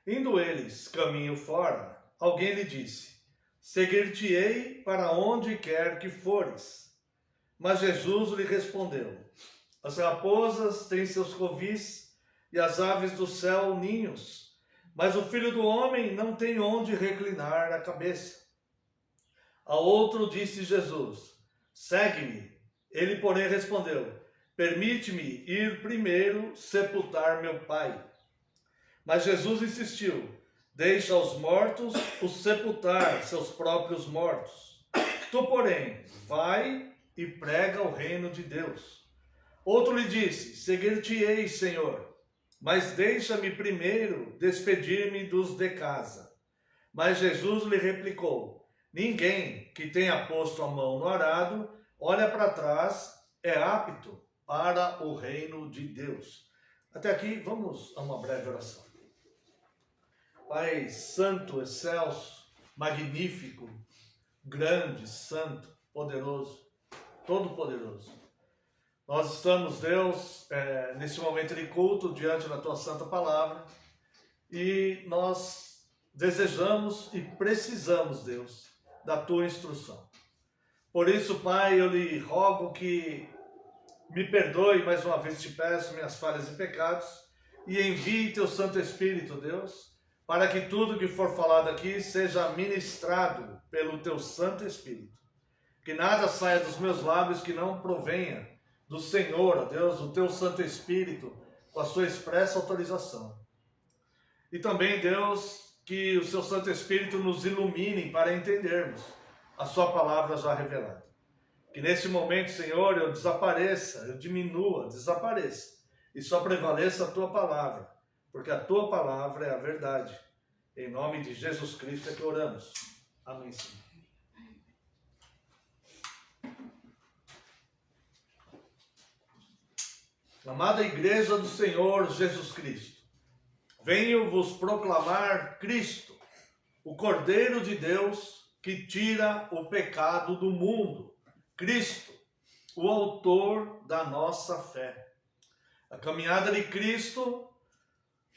Indo eles caminho fora, alguém lhe disse: seguir-te-ei para onde quer que fores. Mas Jesus lhe respondeu: as raposas têm seus covis e as aves do céu ninhos, mas o Filho do Homem não tem onde reclinar a cabeça. A outro disse Jesus: segue-me. Ele, porém, respondeu: permite-me ir primeiro sepultar meu pai. Mas Jesus insistiu: deixa os mortos os sepultar seus próprios mortos. Tu, porém, vai e prega o reino de Deus. Outro lhe disse: seguir-te-ei, Senhor, mas deixa-me primeiro despedir-me dos de casa. Mas Jesus lhe replicou: ninguém que tenha posto a mão no arado, olha para trás, é apto para o reino de Deus. Até aqui, vamos a uma breve oração. Pai santo, excelso, magnífico, grande, santo, poderoso, todo-poderoso. Nós estamos, Deus, nesse momento de culto, diante da Tua Santa Palavra, e nós desejamos e precisamos, Deus, da Tua instrução. Por isso, Pai, eu lhe rogo que me perdoe, mais uma vez te peço, minhas falhas e pecados, e envie Teu Santo Espírito, Deus, para que tudo que for falado aqui seja ministrado pelo Teu Santo Espírito. Que nada saia dos meus lábios que não provenha do Senhor, ó Deus, o Teu Santo Espírito, com a sua expressa autorização. E também, Deus, que o Seu Santo Espírito nos ilumine para entendermos a Sua palavra já revelada. Que nesse momento, Senhor, eu desapareça, eu diminua, desapareça, e só prevaleça a Tua palavra, porque a Tua palavra é a verdade. Em nome de Jesus Cristo é que oramos. Amém, Senhor. Amada Igreja do Senhor Jesus Cristo, venho vos proclamar Cristo, o Cordeiro de Deus que tira o pecado do mundo. Cristo, o autor da nossa fé. A caminhada de Cristo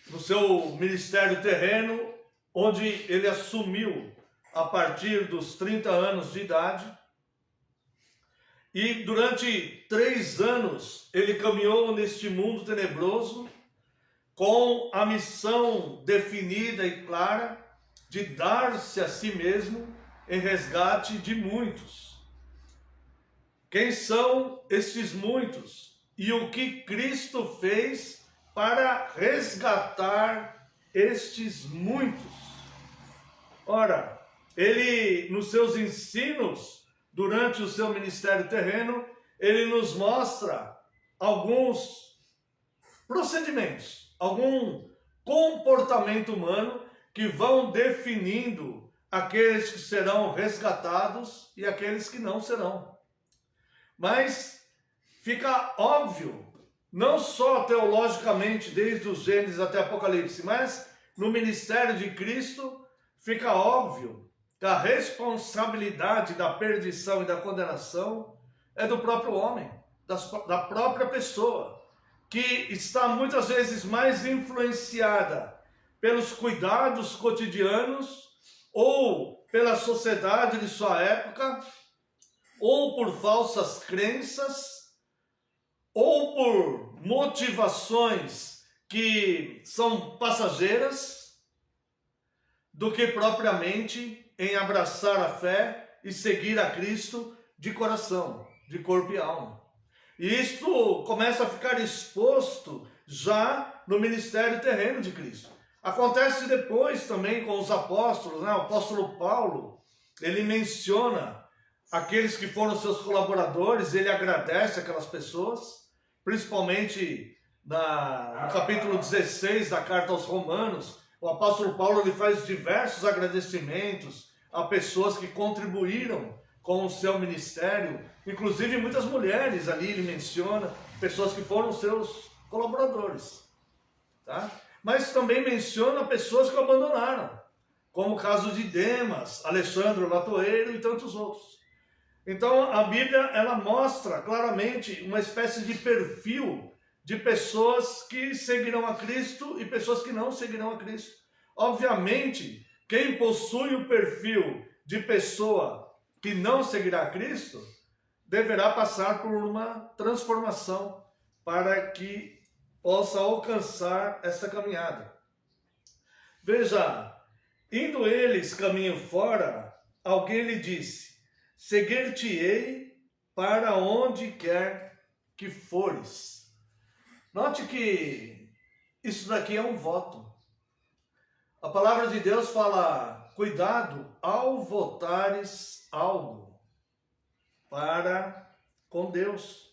no seu ministério terreno, onde ele assumiu a partir dos 30 anos de idade, e durante 3 anos ele caminhou neste mundo tenebroso com a missão definida e clara de dar-se a si mesmo em resgate de muitos. Quem são estes muitos? E o que Cristo fez para resgatar estes muitos? Ora, ele, nos seus ensinos, durante o seu ministério terreno, ele nos mostra alguns procedimentos, algum comportamento humano que vão definindo aqueles que serão resgatados e aqueles que não serão. Mas fica óbvio, não só teologicamente, desde os Gênesis até Apocalipse, mas no ministério de Cristo, fica óbvio que a responsabilidade da perdição e da condenação é do próprio homem, da própria pessoa. que está muitas vezes mais influenciada pelos cuidados cotidianos, ou pela sociedade de sua época, ou por falsas crenças, ou por motivações que são passageiras, do que propriamente em abraçar a fé e seguir a Cristo de coração, de corpo e alma. E isto começa a ficar exposto já no ministério terreno de Cristo. Acontece depois também com os apóstolos, né? O apóstolo Paulo, ele menciona aqueles que foram seus colaboradores, ele agradece aquelas pessoas, principalmente no capítulo 16 da carta aos Romanos. O apóstolo Paulo ele faz diversos agradecimentos a pessoas que contribuíram com o seu ministério, inclusive muitas mulheres ali ele menciona, pessoas que foram seus colaboradores, tá? Mas também menciona pessoas que o abandonaram, como o caso de Demas, Alexandre Latoeiro e tantos outros. Então a Bíblia ela mostra claramente uma espécie de perfil de pessoas que seguirão a Cristo e pessoas que não seguirão a Cristo. Obviamente, quem possui o perfil de pessoa que não seguirá a Cristo, deverá passar por uma transformação para que possa alcançar essa caminhada. Veja, indo eles caminho fora, alguém lhe disse: seguir-te-ei para onde quer que fores. Note que isso daqui é um voto. A palavra de Deus fala: cuidado ao votares algo para com Deus,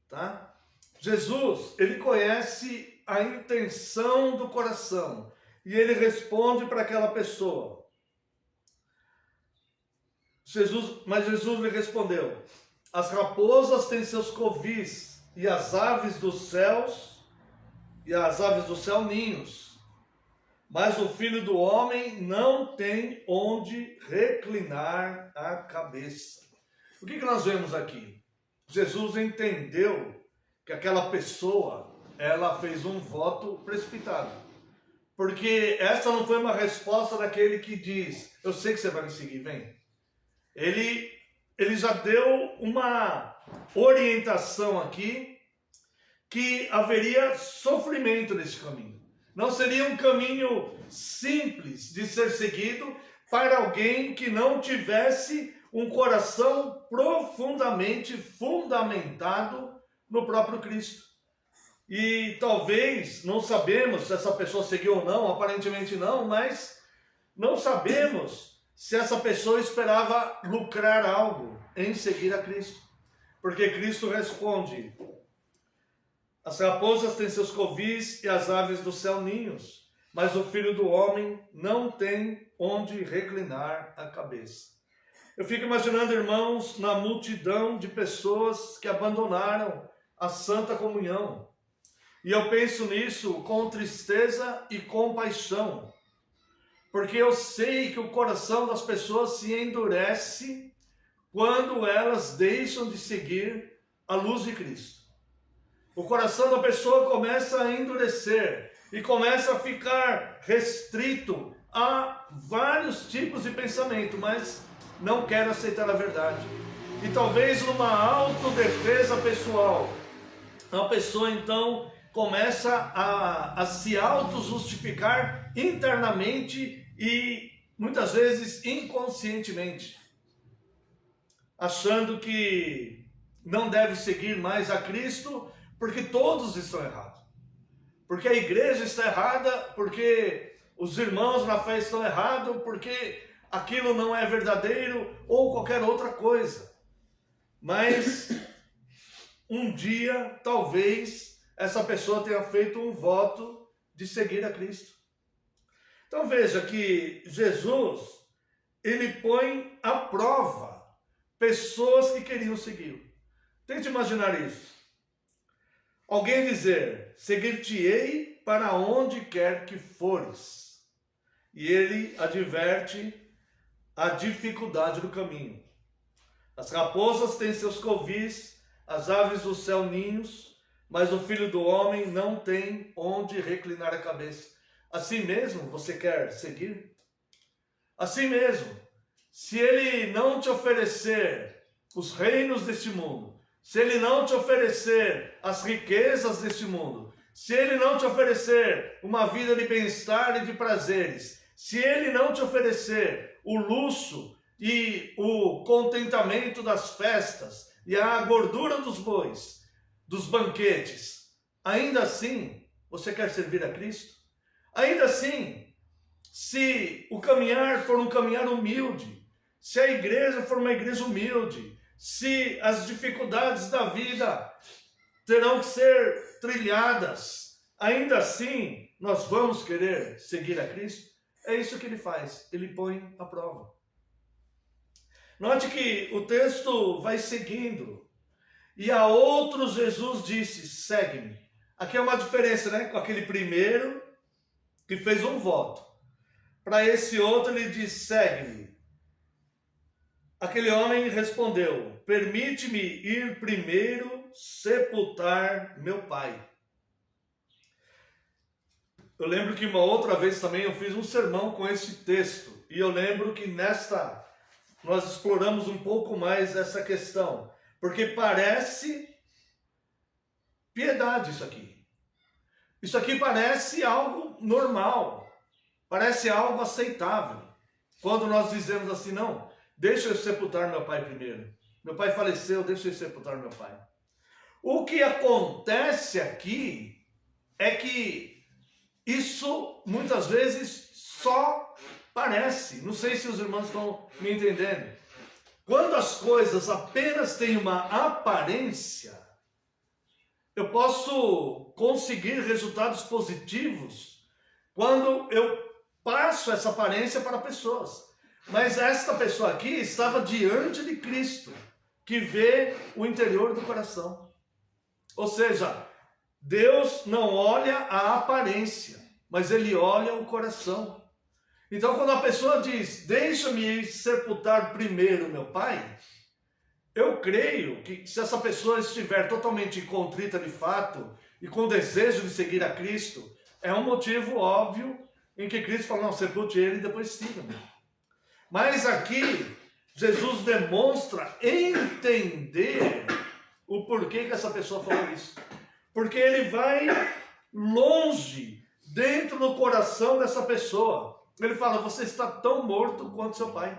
tá? Jesus, ele conhece a intenção do coração e ele responde para aquela pessoa. Mas Jesus lhe respondeu: as raposas têm seus covis e as aves dos céus ninhos, mas o Filho do Homem não tem onde reclinar a cabeça. O que nós vemos aqui? Jesus entendeu que aquela pessoa, ela fez um voto precipitado. Porque essa não foi uma resposta daquele que diz: eu sei que você vai me seguir, vem. Ele já deu uma orientação aqui que haveria sofrimento nesse caminho. Não seria um caminho simples de ser seguido para alguém que não tivesse um coração profundamente fundamentado no próprio Cristo. E talvez, não sabemos se essa pessoa seguiu ou não, aparentemente não, mas não sabemos se essa pessoa esperava lucrar algo em seguir a Cristo. Porque Cristo responde: as raposas têm seus covis e as aves do céu ninhos, mas o Filho do Homem não tem onde reclinar a cabeça. Eu fico imaginando, irmãos, na multidão de pessoas que abandonaram a Santa Comunhão. E eu penso nisso com tristeza e compaixão, porque eu sei que o coração das pessoas se endurece quando elas deixam de seguir a luz de Cristo. O coração da pessoa começa a endurecer e começa a ficar restrito a vários tipos de pensamento, mas não quer aceitar a verdade. E talvez numa autodefesa pessoal, a pessoa então começa a se auto-justificar internamente e muitas vezes inconscientemente, achando que não deve seguir mais a Cristo porque todos estão errados. Porque a igreja está errada, porque os irmãos na fé estão errados, porque aquilo não é verdadeiro ou qualquer outra coisa. Mas um dia, talvez, essa pessoa tenha feito um voto de seguir a Cristo. Então veja que Jesus, ele põe à prova pessoas que queriam segui-lo. Tente imaginar isso. Alguém dizer: seguir-te-ei para onde quer que fores. E ele adverte a dificuldade do caminho. As raposas têm seus covis, as aves do céu ninhos, mas o Filho do Homem não tem onde reclinar a cabeça. Assim mesmo, você quer seguir? Assim mesmo, se ele não te oferecer os reinos deste mundo, se ele não te oferecer as riquezas deste mundo, se ele não te oferecer uma vida de bem-estar e de prazeres, se ele não te oferecer o luxo e o contentamento das festas e a gordura dos bois, dos banquetes, ainda assim você quer servir a Cristo? Ainda assim, se o caminhar for um caminhar humilde, se a igreja for uma igreja humilde, se as dificuldades da vida terão que ser trilhadas, ainda assim nós vamos querer seguir a Cristo? É isso que ele faz, ele põe à prova. Note que o texto vai seguindo. E a outros Jesus disse, segue-me. Aqui é uma diferença, né? Com aquele primeiro que fez um voto. Para esse outro ele diz, segue-me. Aquele homem respondeu, permite-me ir primeiro sepultar meu pai. Eu lembro que uma outra vez também eu fiz um sermão com esse texto. E eu lembro que nós exploramos um pouco mais essa questão. Porque parece piedade isso aqui. Isso aqui parece algo normal. Parece algo aceitável. Quando nós dizemos assim, não, deixa eu sepultar meu pai primeiro. Meu pai faleceu, deixa eu sepultar meu pai. O que acontece aqui é que isso muitas vezes só parece. Não sei se os irmãos estão me entendendo. Quando as coisas apenas têm uma aparência, eu posso conseguir resultados positivos quando eu passo essa aparência para pessoas. Mas esta pessoa aqui estava diante de Cristo, que vê o interior do coração. Ou seja, Deus não olha a aparência, mas Ele olha o coração. Então, quando a pessoa diz, deixa-me ir sepultar primeiro meu pai, eu creio que se essa pessoa estiver totalmente contrita de fato e com desejo de seguir a Cristo, é um motivo óbvio em que Cristo fala, não, sepulte ele e depois siga-me. Mas aqui, Jesus demonstra entender o porquê que essa pessoa falou isso. Porque ele vai longe, dentro do coração dessa pessoa. Ele fala, você está tão morto quanto seu pai.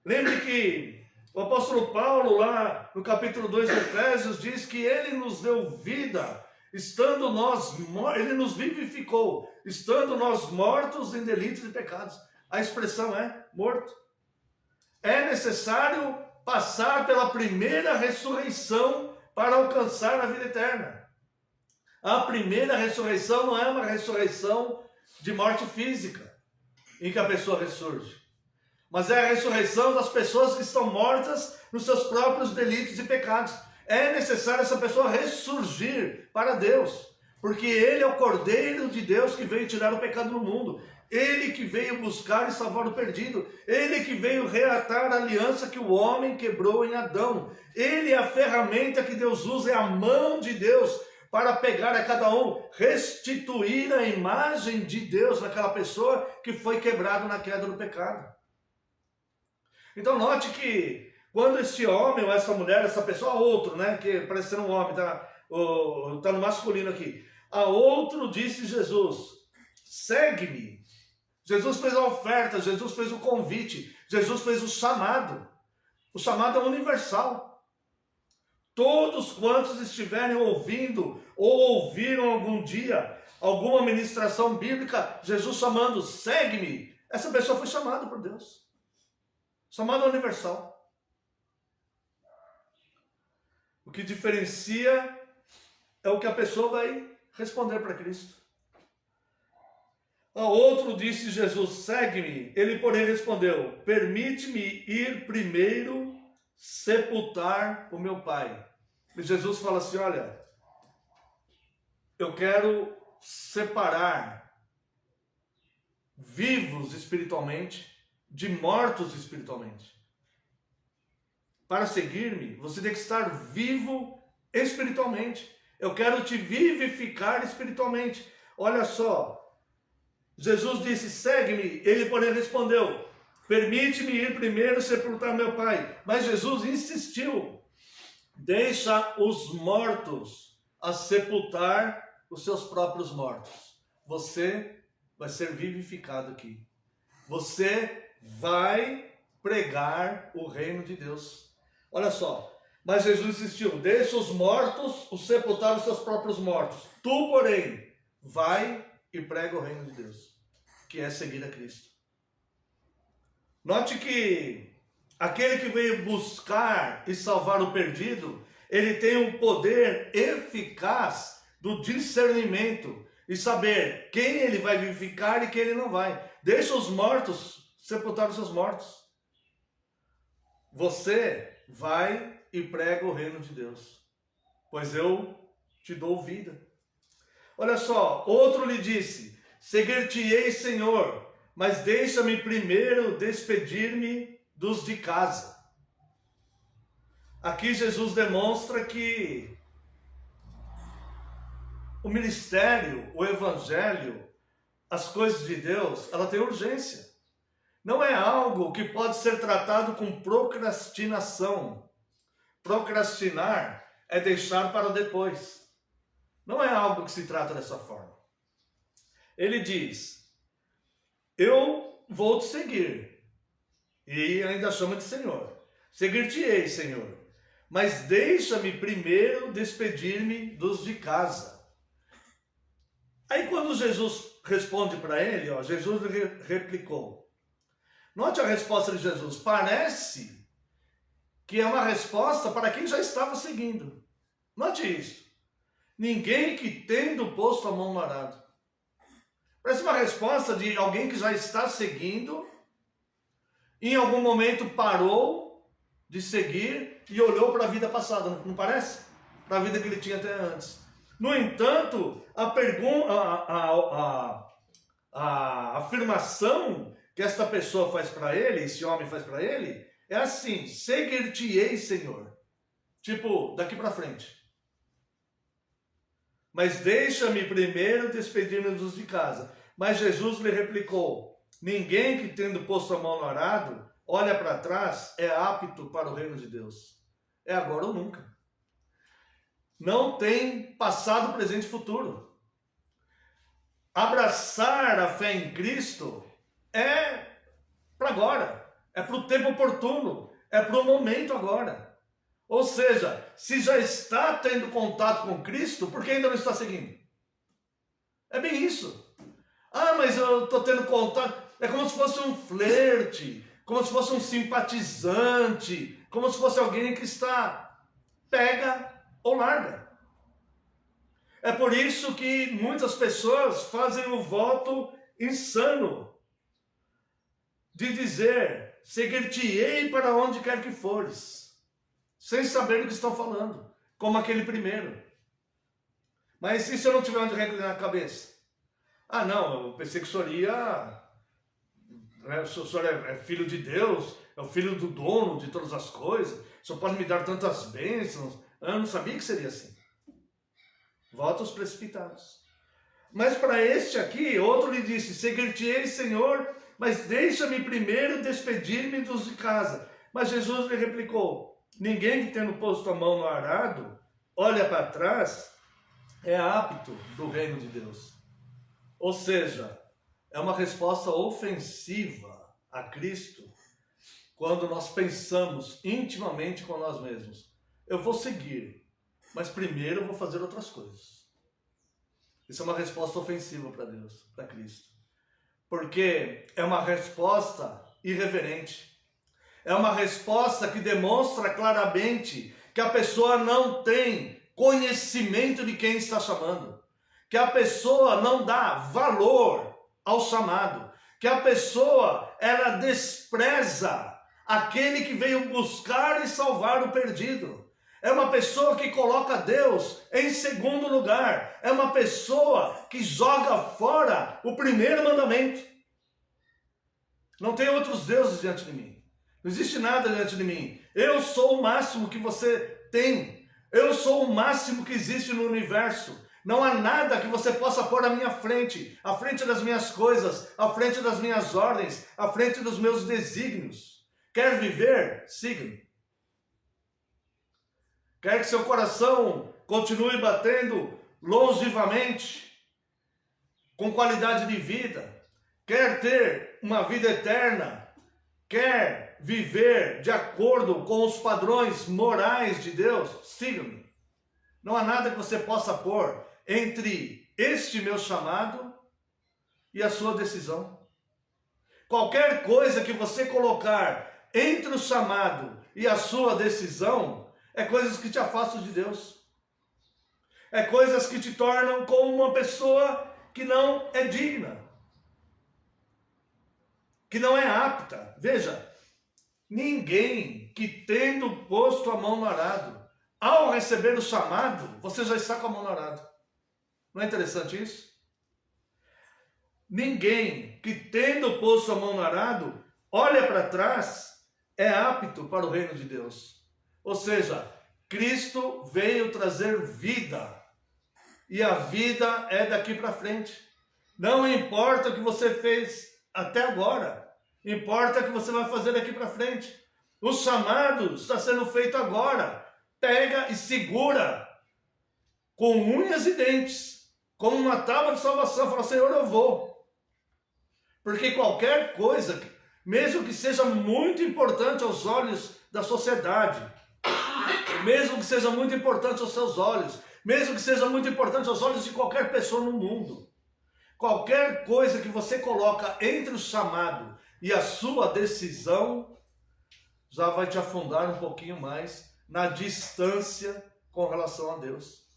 Lembre que o apóstolo Paulo, lá no capítulo 2 de Efésios, diz que ele nos deu vida, ele nos vivificou, estando nós mortos em delitos e pecados. A expressão é morto. É necessário passar pela primeira ressurreição para alcançar a vida eterna. A primeira ressurreição não é uma ressurreição de morte física, em que a pessoa ressurge. Mas é a ressurreição das pessoas que estão mortas nos seus próprios delitos e pecados. É necessário essa pessoa ressurgir para Deus, porque Ele é o Cordeiro de Deus que veio tirar o pecado do mundo. Ele que veio buscar e salvar o perdido. Ele que veio reatar a aliança que o homem quebrou em Adão. Ele é a ferramenta que Deus usa, é a mão de Deus para pegar a cada um, restituir a imagem de Deus naquela pessoa que foi quebrada na queda do pecado. Então note que quando esse homem ou essa mulher, essa pessoa, outro, né, que parece ser um homem, tá no masculino aqui, a outro disse Jesus, segue-me. Jesus fez a oferta, Jesus fez o convite, Jesus fez o chamado. O chamado é universal. Todos quantos estiverem ouvindo ou ouviram algum dia alguma ministração bíblica, Jesus chamando, segue-me, essa pessoa foi chamada por Deus. Chamado universal. O que diferencia é o que a pessoa vai responder para Cristo. A outro disse Jesus, segue-me. Ele, porém, respondeu, permite-me ir primeiro sepultar o meu pai. E Jesus fala assim, olha, eu quero separar vivos espiritualmente de mortos espiritualmente. Para seguir-me, você tem que estar vivo espiritualmente. Eu quero te vivificar espiritualmente. Olha só, Jesus disse, segue-me. Ele, porém, respondeu, permite-me ir primeiro sepultar meu pai. Mas Jesus insistiu, deixa os mortos a sepultar os seus próprios mortos. Você vai ser vivificado aqui. Você vai pregar o reino de Deus. Olha só, mas Jesus insistiu, deixa os mortos os sepultar os seus próprios mortos. Tu, porém, vai e prega o reino de Deus, que é seguir a Cristo. Note que aquele que veio buscar e salvar o perdido, ele tem um poder eficaz do discernimento e saber quem ele vai vivificar e quem ele não vai. Deixa os mortos sepultar os seus mortos. Você vai e prega o reino de Deus, pois eu te dou vida. Olha só, outro lhe disse, seguir-te-ei, Senhor, mas deixa-me primeiro despedir-me dos de casa. Aqui Jesus demonstra que o ministério, o evangelho, as coisas de Deus, ela tem urgência. Não é algo que pode ser tratado com procrastinação. Procrastinar é deixar para depois. Não é algo que se trata dessa forma. Ele diz, eu vou te seguir. E ainda chama de Senhor. Seguir-te-ei, Senhor. Mas deixa-me primeiro despedir-me dos de casa. Aí quando Jesus responde para ele, Jesus replicou. Note a resposta de Jesus. Parece que é uma resposta para quem já estava seguindo. Note isso. Ninguém que tendo posto a mão no arado. Parece uma resposta de alguém que já está seguindo, em algum momento parou de seguir e olhou para a vida passada, não parece? Para a vida que ele tinha até antes. No entanto, a afirmação que esta pessoa faz para ele, esse homem faz para ele, é assim, seguir-te-ei, Senhor. Tipo, daqui para frente. Mas deixa-me primeiro despedir-me dos de casa. Mas Jesus lhe replicou, ninguém que tendo posto a mão no arado, olha para trás, é apto para o reino de Deus. É agora ou nunca. Não tem passado, presente e futuro. Abraçar a fé em Cristo é para agora, é para o tempo oportuno, é para o momento agora. Ou seja, se já está tendo contato com Cristo, por que ainda não está seguindo? É bem isso. Ah, mas eu estou tendo contato. É como se fosse um flerte, como se fosse um simpatizante, como se fosse alguém que está pega ou larga. É por isso que muitas pessoas fazem o voto insano de dizer, seguir-te-ei para onde quer que fores, sem saber do que estão falando, como aquele primeiro. Mas e se eu não tiver onde reclinar a cabeça? Ah, não, eu pensei que o senhor ia... O senhor é filho de Deus, é o filho do dono de todas as coisas, o senhor pode me dar tantas bênçãos. Eu não sabia que seria assim. Votos precipitados. Mas para este aqui, outro lhe disse, seguir-te-ei, Senhor, mas deixa-me primeiro despedir-me dos de casa. Mas Jesus lhe replicou, ninguém que tendo posto a mão no arado, olha para trás, é apto do reino de Deus. Ou seja, é uma resposta ofensiva a Cristo, quando nós pensamos intimamente com nós mesmos. Eu vou seguir, mas primeiro eu vou fazer outras coisas. Isso é uma resposta ofensiva para Deus, para Cristo. Porque é uma resposta irreverente. É uma resposta que demonstra claramente que a pessoa não tem conhecimento de quem está chamando. Que a pessoa não dá valor ao chamado. Que a pessoa, ela despreza aquele que veio buscar e salvar o perdido. É uma pessoa que coloca Deus em segundo lugar. É uma pessoa que joga fora o primeiro mandamento. Não tem outros deuses diante de mim. Não existe nada diante de mim. Eu sou o máximo que você tem. Eu sou o máximo que existe no universo. Não há nada que você possa pôr à minha frente, à frente das minhas coisas, à frente das minhas ordens, à frente dos meus desígnios. Quer viver? Siga-me. Quer que seu coração continue batendo longevamente, com qualidade de vida? Quer ter uma vida eterna? Quer viver de acordo com os padrões morais de Deus? Siga-me. Não há nada que você possa pôr entre este meu chamado e a sua decisão. Qualquer coisa que você colocar entre o chamado e a sua decisão é coisas que te afastam de Deus. É coisas que te tornam como uma pessoa que não é digna, que não é apta. Veja, ninguém que tendo posto a mão no arado, ao receber o chamado, você já está com a mão no arado. Não é interessante isso? Ninguém que tendo posto a mão no arado, olha para trás, é apto para o reino de Deus. Ou seja, Cristo veio trazer vida. E a vida é daqui para frente. Não importa o que você fez até agora. Importa o que você vai fazer daqui para frente. O chamado está sendo feito agora. Pega e segura com unhas e dentes, como uma tábua de salvação. Fala, Senhor, eu vou. Porque qualquer coisa, mesmo que seja muito importante aos olhos da sociedade, mesmo que seja muito importante aos seus olhos, mesmo que seja muito importante aos olhos de qualquer pessoa no mundo, qualquer coisa que você coloca entre o chamado e a sua decisão, já vai te afundar um pouquinho mais na distância com relação a Deus.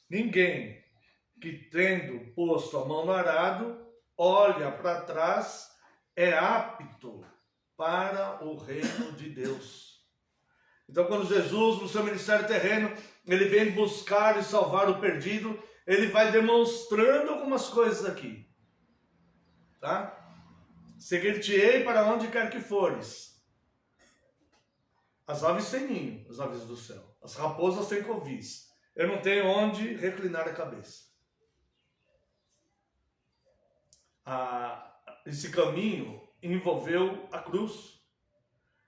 Ninguém que tendo posto a mão no arado, olha para trás, é apto para o reino de Deus. Então, quando Jesus, no seu ministério terreno, ele vem buscar e salvar o perdido, ele vai demonstrando algumas coisas aqui. Tá? Seguir-te-ei para onde quer que fores. As aves têm ninho, as aves do céu. As raposas têm covis. Eu não tenho onde reclinar a cabeça. Esse caminho envolveu a cruz.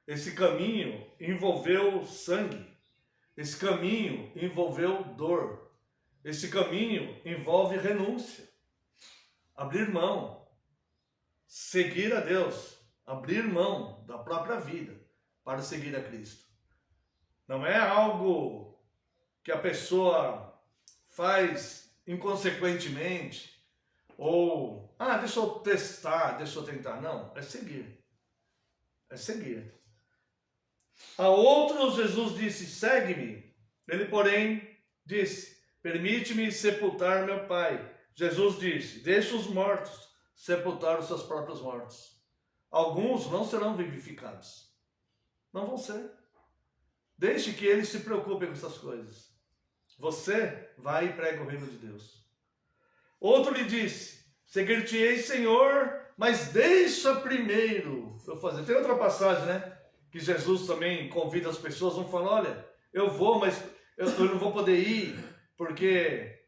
Esse caminho envolveu sangue. Esse caminho envolveu dor. Esse caminho envolve renúncia. Abrir mão. Seguir a Deus. Abrir mão da própria vida para seguir a Cristo. Não é algo que a pessoa faz inconsequentemente ou, deixa eu testar, deixa eu tentar. Não, é seguir. É seguir. A outros Jesus disse, segue-me. Ele, porém, disse, permite-me sepultar meu pai. Jesus disse, deixa os mortos sepultar os seus próprios mortos. Alguns não serão vivificados. Não vão ser. Deixe que eles se preocupem com essas coisas. Você vai e prega o reino de Deus. Outro lhe disse, seguir-te-ei, Senhor, mas deixa primeiro eu fazer. Tem outra passagem, né? Que Jesus também convida as pessoas, vão falar, olha, eu vou, mas eu não vou poder ir, porque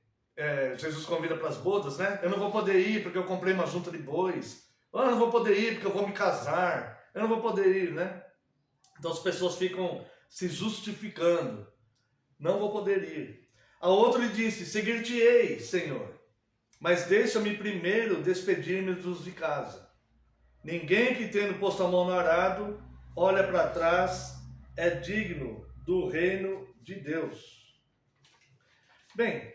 Jesus convida para as bodas, né? Eu não vou poder ir porque eu comprei uma junta de bois. Eu não vou poder ir porque eu vou me casar. Eu não vou poder ir, né? Então as pessoas ficam se justificando. Não vou poder ir. A outro lhe disse, seguir-te-ei, Senhor, mas deixa-me primeiro despedir-me dos de casa. Ninguém que tendo posto a mão no arado, olha para trás, é digno do reino de Deus. Bem,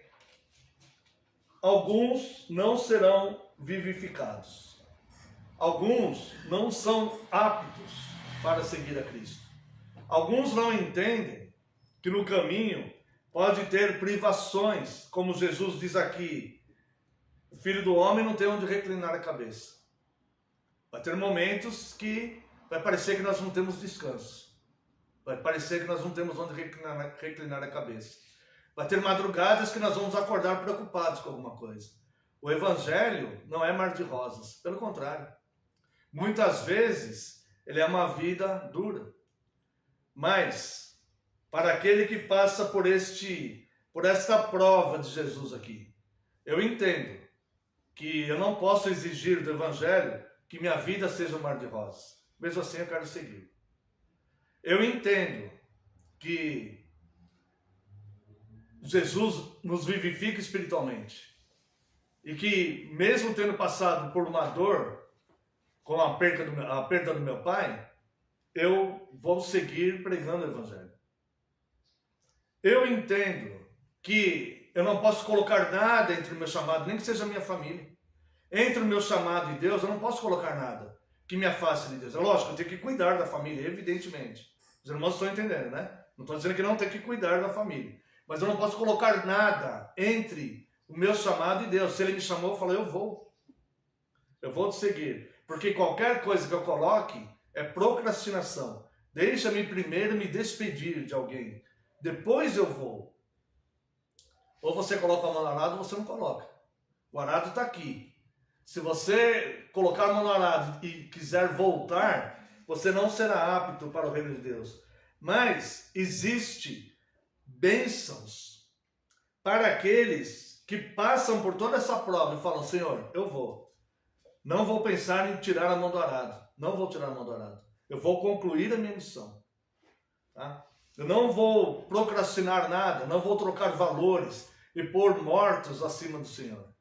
alguns não serão vivificados. Alguns não são aptos para seguir a Cristo. Alguns não entendem que no caminho pode ter privações, como Jesus diz aqui, o Filho do Homem não tem onde reclinar a cabeça. Vai ter momentos que vai parecer que nós não temos descanso. Vai parecer que nós não temos onde reclinar a cabeça. Vai ter madrugadas que nós vamos acordar preocupados com alguma coisa. O Evangelho não é mar de rosas. Pelo contrário. Muitas vezes, ele é uma vida dura. Mas, para aquele que passa por esta prova de Jesus aqui. Eu entendo que eu não posso exigir do Evangelho que minha vida seja um mar de rosas. Mesmo assim, eu quero seguir. Eu entendo que Jesus nos vivifica espiritualmente. E que, mesmo tendo passado por uma dor, com a perda do meu pai, eu vou seguir pregando o Evangelho. Eu entendo que eu não posso colocar nada entre o meu chamado, nem que seja a minha família. Entre o meu chamado e Deus, eu não posso colocar nada que me afaste de Deus. É lógico, eu tenho que cuidar da família, evidentemente. Os irmãos estão entendendo, né? Não estou dizendo que não tem que cuidar da família. Mas eu não posso colocar nada entre o meu chamado e Deus. Se Ele me chamou, eu falo, eu vou. Eu vou te seguir. Porque qualquer coisa que eu coloque é procrastinação. Deixa-me primeiro me despedir de alguém. Depois eu vou. Ou você coloca a mão no arado ou você não coloca. O arado está aqui. Se você colocar a mão no arado e quiser voltar, você não será apto para o reino de Deus. Mas existe bênçãos para aqueles que passam por toda essa prova e falam, Senhor, eu vou. Não vou pensar em tirar a mão do arado. Não vou tirar a mão do arado. Eu vou concluir a minha missão. Tá? Eu não vou procrastinar nada, não vou trocar valores e pôr mortos acima do Senhor.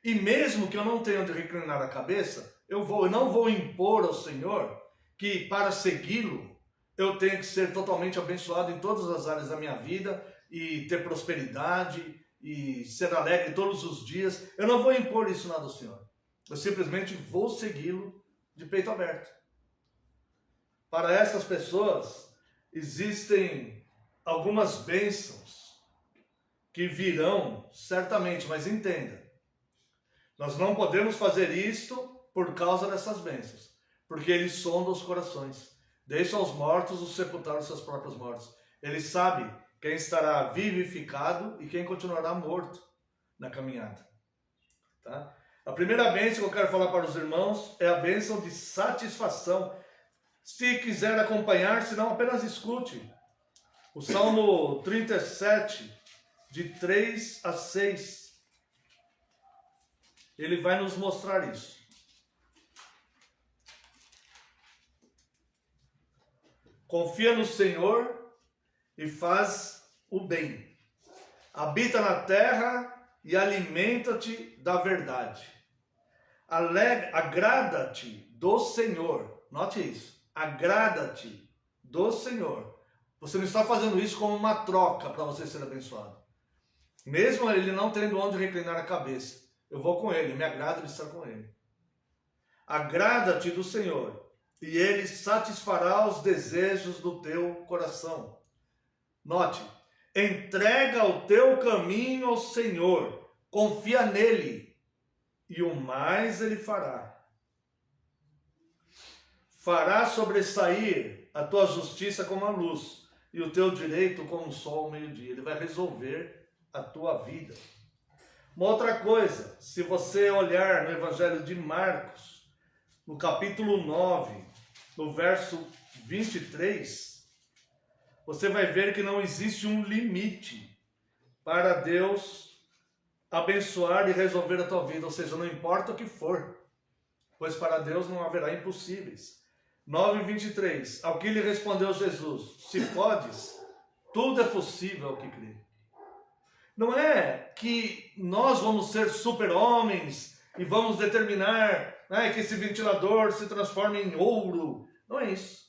E mesmo que eu não tenha onde reclinar a cabeça, eu não vou impor ao Senhor que para segui-lo eu tenho que ser totalmente abençoado em todas as áreas da minha vida e ter prosperidade e ser alegre todos os dias. Eu não vou impor isso nada ao Senhor. Eu simplesmente vou segui-lo de peito aberto. Para essas pessoas existem algumas bênçãos que virão certamente, mas entenda, nós não podemos fazer isto por causa dessas bênçãos, porque Ele sonda os corações, deixa aos mortos os sepultar os seus próprios mortos. Ele sabe quem estará vivificado e quem continuará morto na caminhada. Tá? A primeira bênção que eu quero falar para os irmãos é a bênção de satisfação. Se quiser acompanhar, se não, apenas escute. O Salmo 37, de 3 a 6. Ele vai nos mostrar isso. Confia no Senhor e faz o bem. Habita na terra e alimenta-te da verdade. Agrada-te do Senhor. Note isso. Agrada-te do Senhor. Você não está fazendo isso como uma troca para você ser abençoado. Mesmo ele não tendo onde reclinar a cabeça. Eu vou com ele, me agrada de estar com ele. Agrada-te do Senhor, e ele satisfará os desejos do teu coração. Note, entrega o teu caminho ao Senhor, confia nele, e o mais ele fará. Fará sobressair a tua justiça como a luz, e o teu direito como o sol ao meio-dia. Ele vai resolver a tua vida. Uma outra coisa, se você olhar no Evangelho de Marcos, no capítulo 9, no verso 23, você vai ver que não existe um limite para Deus abençoar e resolver a tua vida, ou seja, não importa o que for, pois para Deus não haverá impossíveis. 9:23, ao que lhe respondeu Jesus, se podes, tudo é possível ao que crê. Não é que nós vamos ser super-homens e vamos determinar que esse ventilador se transforme em ouro. Não é isso.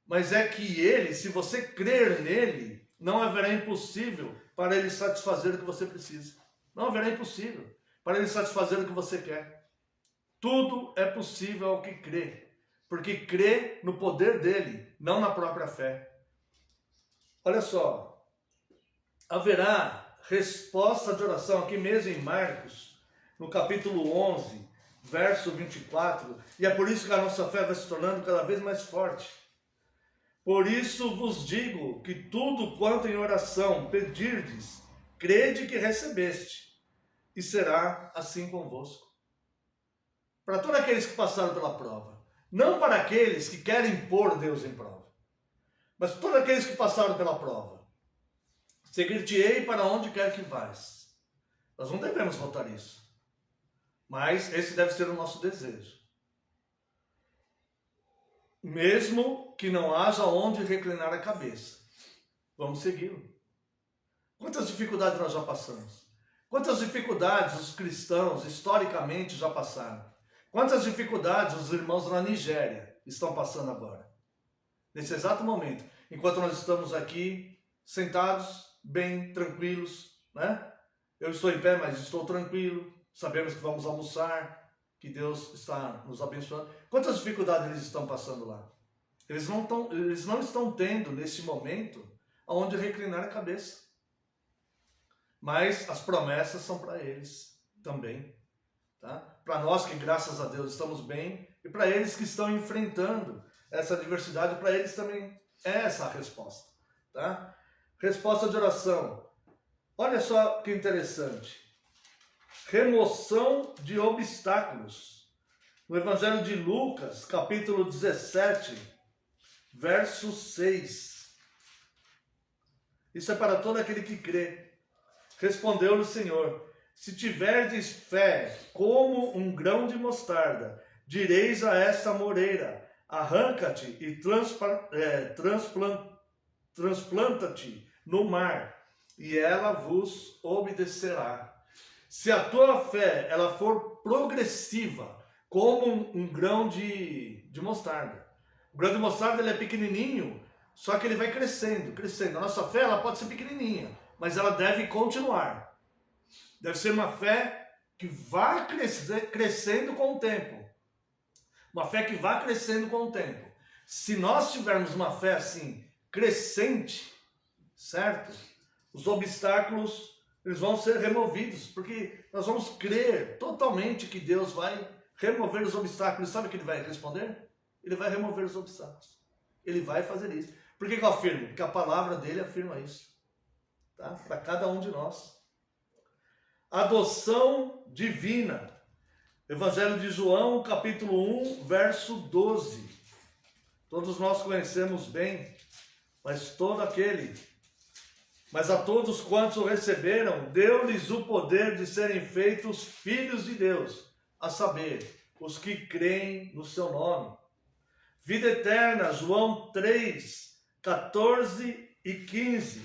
Mas é que ele, se você crer nele, não haverá impossível para ele satisfazer o que você precisa. Não haverá impossível para ele satisfazer o que você quer. Tudo é possível ao que crê. Porque crê no poder dele, não na própria fé. Olha só. Haverá resposta de oração, aqui mesmo em Marcos, no capítulo 11, verso 24, e é por isso que a nossa fé vai se tornando cada vez mais forte. Por isso vos digo que tudo quanto em oração pedirdes, crede que recebeste, e será assim convosco. Para todos aqueles que passaram pela prova, não para aqueles que querem pôr Deus em prova. Mas todos aqueles que passaram pela prova, seguir-te-ei para onde quer que vais. Nós não devemos votar isso. Mas esse deve ser o nosso desejo. Mesmo que não haja onde reclinar a cabeça, vamos segui-lo. Quantas dificuldades nós já passamos? Quantas dificuldades os cristãos, historicamente, já passaram? Quantas dificuldades os irmãos na Nigéria estão passando agora? Nesse exato momento, enquanto nós estamos aqui, sentados, bem, tranquilos, né? Eu estou em pé, mas estou tranquilo. Sabemos que vamos almoçar, que Deus está nos abençoando. Quantas dificuldades eles estão passando lá? Eles não estão tendo, nesse momento, aonde reclinar a cabeça. Mas as promessas são para eles também. Tá? Para nós que, graças a Deus, estamos bem, e para eles que estão enfrentando essa adversidade, para eles também é essa a resposta. Tá? Resposta de oração. Olha só que interessante. Remoção de obstáculos. No Evangelho de Lucas, capítulo 17, verso 6. Isso é para todo aquele que crê. Respondeu-lhe o Senhor: se tiverdes fé como um grão de mostarda, direis a esta moreira: arranca-te e transplanta-te no mar, e ela vos obedecerá. Se a tua fé ela for progressiva, como um grão de mostarda. O grão de mostarda ele é pequenininho, só que ele vai crescendo, crescendo. A nossa fé ela pode ser pequenininha, mas ela deve continuar. Deve ser uma fé que vá crescendo com o tempo. Uma fé que vá crescendo com o tempo. Se nós tivermos uma fé assim, crescente, certo? Os obstáculos eles vão ser removidos, porque nós vamos crer totalmente que Deus vai remover os obstáculos. Sabe o que ele vai responder? Ele vai remover os obstáculos. Ele vai fazer isso. Por que eu afirmo? Porque a palavra dele afirma isso. Tá? Para cada um de nós. Adoção divina. Evangelho de João, capítulo 1, verso 12. Todos nós conhecemos bem, mas a todos quantos o receberam, deu-lhes o poder de serem feitos filhos de Deus, a saber, os que creem no seu nome. Vida eterna, João 3, 14 e 15.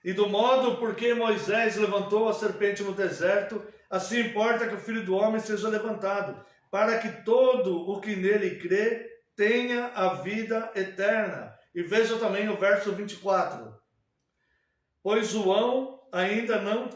E do modo por que Moisés levantou a serpente no deserto, assim importa que o Filho do Homem seja levantado, para que todo o que nele crê tenha a vida eterna. E veja também o verso 24. Pois João ainda não...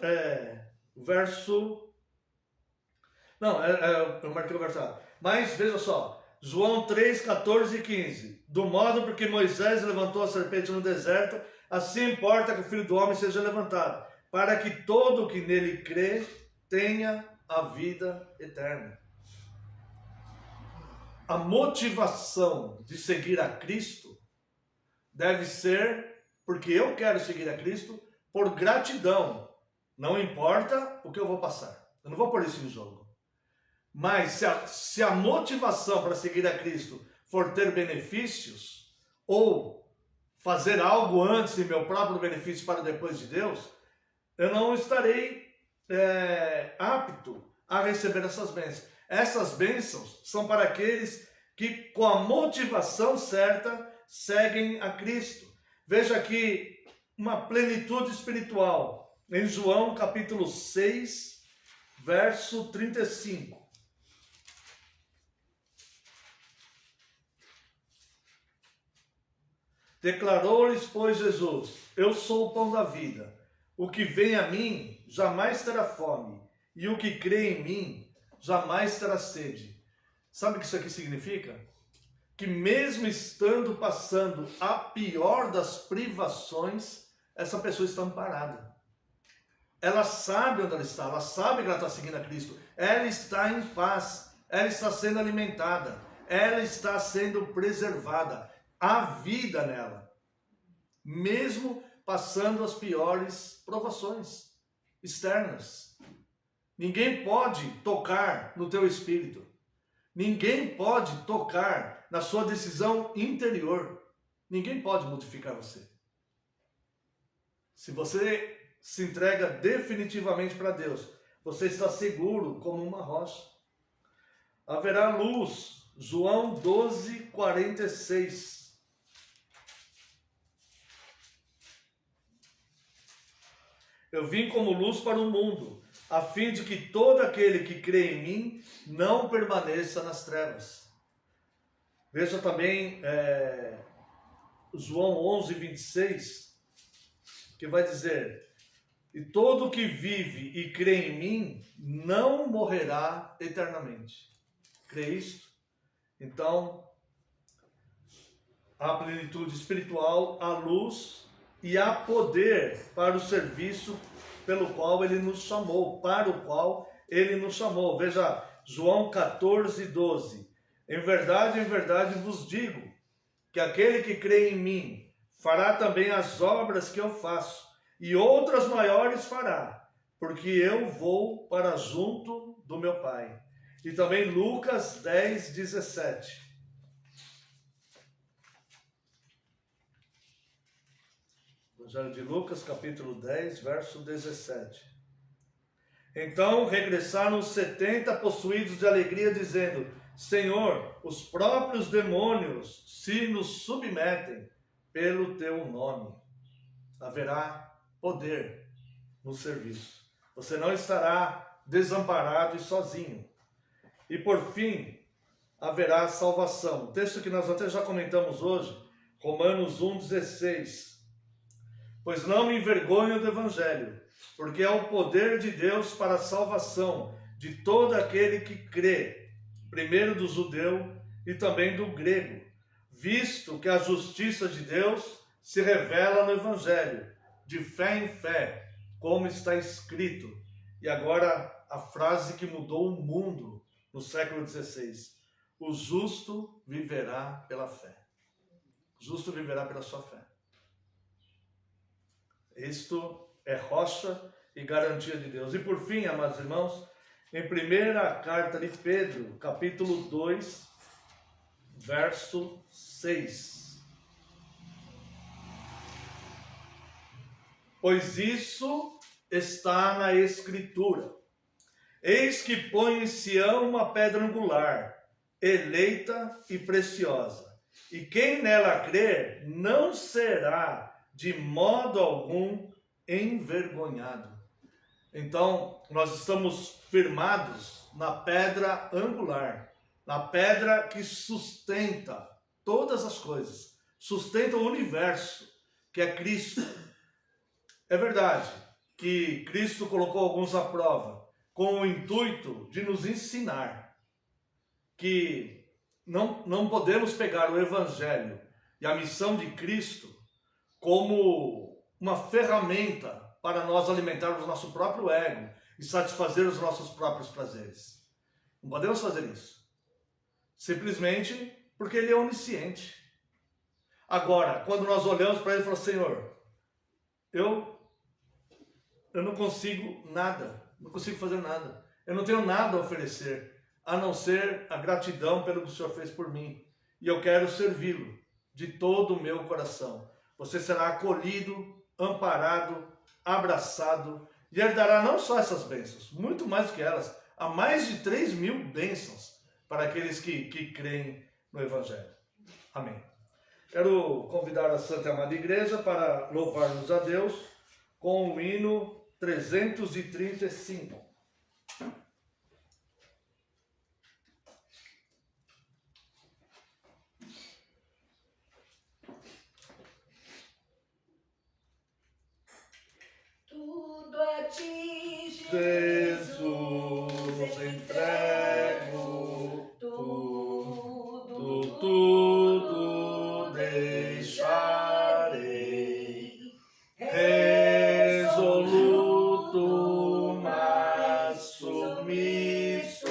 eu marquei o verso. Mas veja só. João 3, 14 e 15. Do modo porque Moisés levantou a serpente no deserto, assim importa que o Filho do Homem seja levantado, para que todo o que nele crê tenha a vida eterna. A motivação de seguir a Cristo deve ser porque eu quero seguir a Cristo por gratidão. Não importa o que eu vou passar. Eu não vou pôr isso em jogo. Mas se a motivação para seguir a Cristo for ter benefícios, ou fazer algo antes de meu próprio benefício para depois de Deus, eu não estarei apto a receber essas bênçãos. Essas bênçãos são para aqueles que com a motivação certa seguem a Cristo. Veja aqui uma plenitude espiritual em João capítulo 6, verso 35. Declarou-lhes, pois, Jesus: eu sou o pão da vida. O que vem a mim jamais terá fome, e o que crê em mim jamais terá sede. Sabe o que isso aqui significa? Que mesmo estando passando a pior das privações, essa pessoa está amparada. Ela sabe onde ela está, ela sabe que ela está seguindo a Cristo. Ela está em paz, ela está sendo alimentada, ela está sendo preservada. Há vida nela, mesmo passando as piores provações externas. Ninguém pode tocar no teu espírito. Ninguém pode tocar na sua decisão interior. Ninguém pode modificar você. Se você se entrega definitivamente para Deus, você está seguro como uma rocha. Haverá luz. João 12:46. Eu vim como luz para o mundo, a fim de que todo aquele que crê em mim não permaneça nas trevas. Veja também João 11:26, que vai dizer: e todo que vive e crê em mim não morrerá eternamente. Crê isto? Então, a plenitude espiritual, a luz e há poder para o serviço pelo qual ele nos chamou, para o qual ele nos chamou. Veja, João 14:12. Em verdade vos digo, que aquele que crê em mim fará também as obras que eu faço, e outras maiores fará, porque eu vou para junto do meu Pai. E também Lucas 10:17. Evangelho de Lucas, capítulo 10, verso 17. Então regressaram os 70 possuídos de alegria, dizendo: Senhor, os próprios demônios se nos submetem pelo teu nome. Haverá poder no serviço. Você não estará desamparado e sozinho. E por fim, haverá salvação. O texto que nós até já comentamos hoje, Romanos 1:16. Pois não me envergonho do Evangelho, porque é o poder de Deus para a salvação de todo aquele que crê, primeiro do judeu e também do grego, visto que a justiça de Deus se revela no Evangelho, de fé em fé, como está escrito. E agora a frase que mudou o mundo no século XVI: o justo viverá pela fé. O justo viverá pela sua fé. Isto é rocha e garantia de Deus. E por fim, amados irmãos, em primeira carta de Pedro, capítulo 2, verso 6. Pois isso está na Escritura. Eis que põe em Sião uma pedra angular, eleita e preciosa. E quem nela crer não será de modo algum envergonhado. Então, nós estamos firmados na pedra angular, na pedra que sustenta todas as coisas, sustenta o universo, que é Cristo. É verdade que Cristo colocou alguns à prova, com o intuito de nos ensinar que não podemos pegar o Evangelho e a missão de Cristo como uma ferramenta para nós alimentarmos nosso próprio ego e satisfazer os nossos próprios prazeres. Não podemos fazer isso. Simplesmente porque Ele é onisciente. Agora, quando nós olhamos para Ele e falamos: Senhor, eu não consigo nada, não consigo fazer nada. Eu não tenho nada a oferecer, a não ser a gratidão pelo que o Senhor fez por mim. E eu quero servi-lo de todo o meu coração. Você será acolhido, amparado, abraçado e herdará não só essas bênçãos, muito mais do que elas. Há mais de 3.000 bênçãos para aqueles que creem no Evangelho. Amém. Quero convidar a Santa e Amada Igreja para louvarmos a Deus com o hino 335. Tudo a ti, Jesus, entrego, tudo deixarei, resoluto, mas submisso,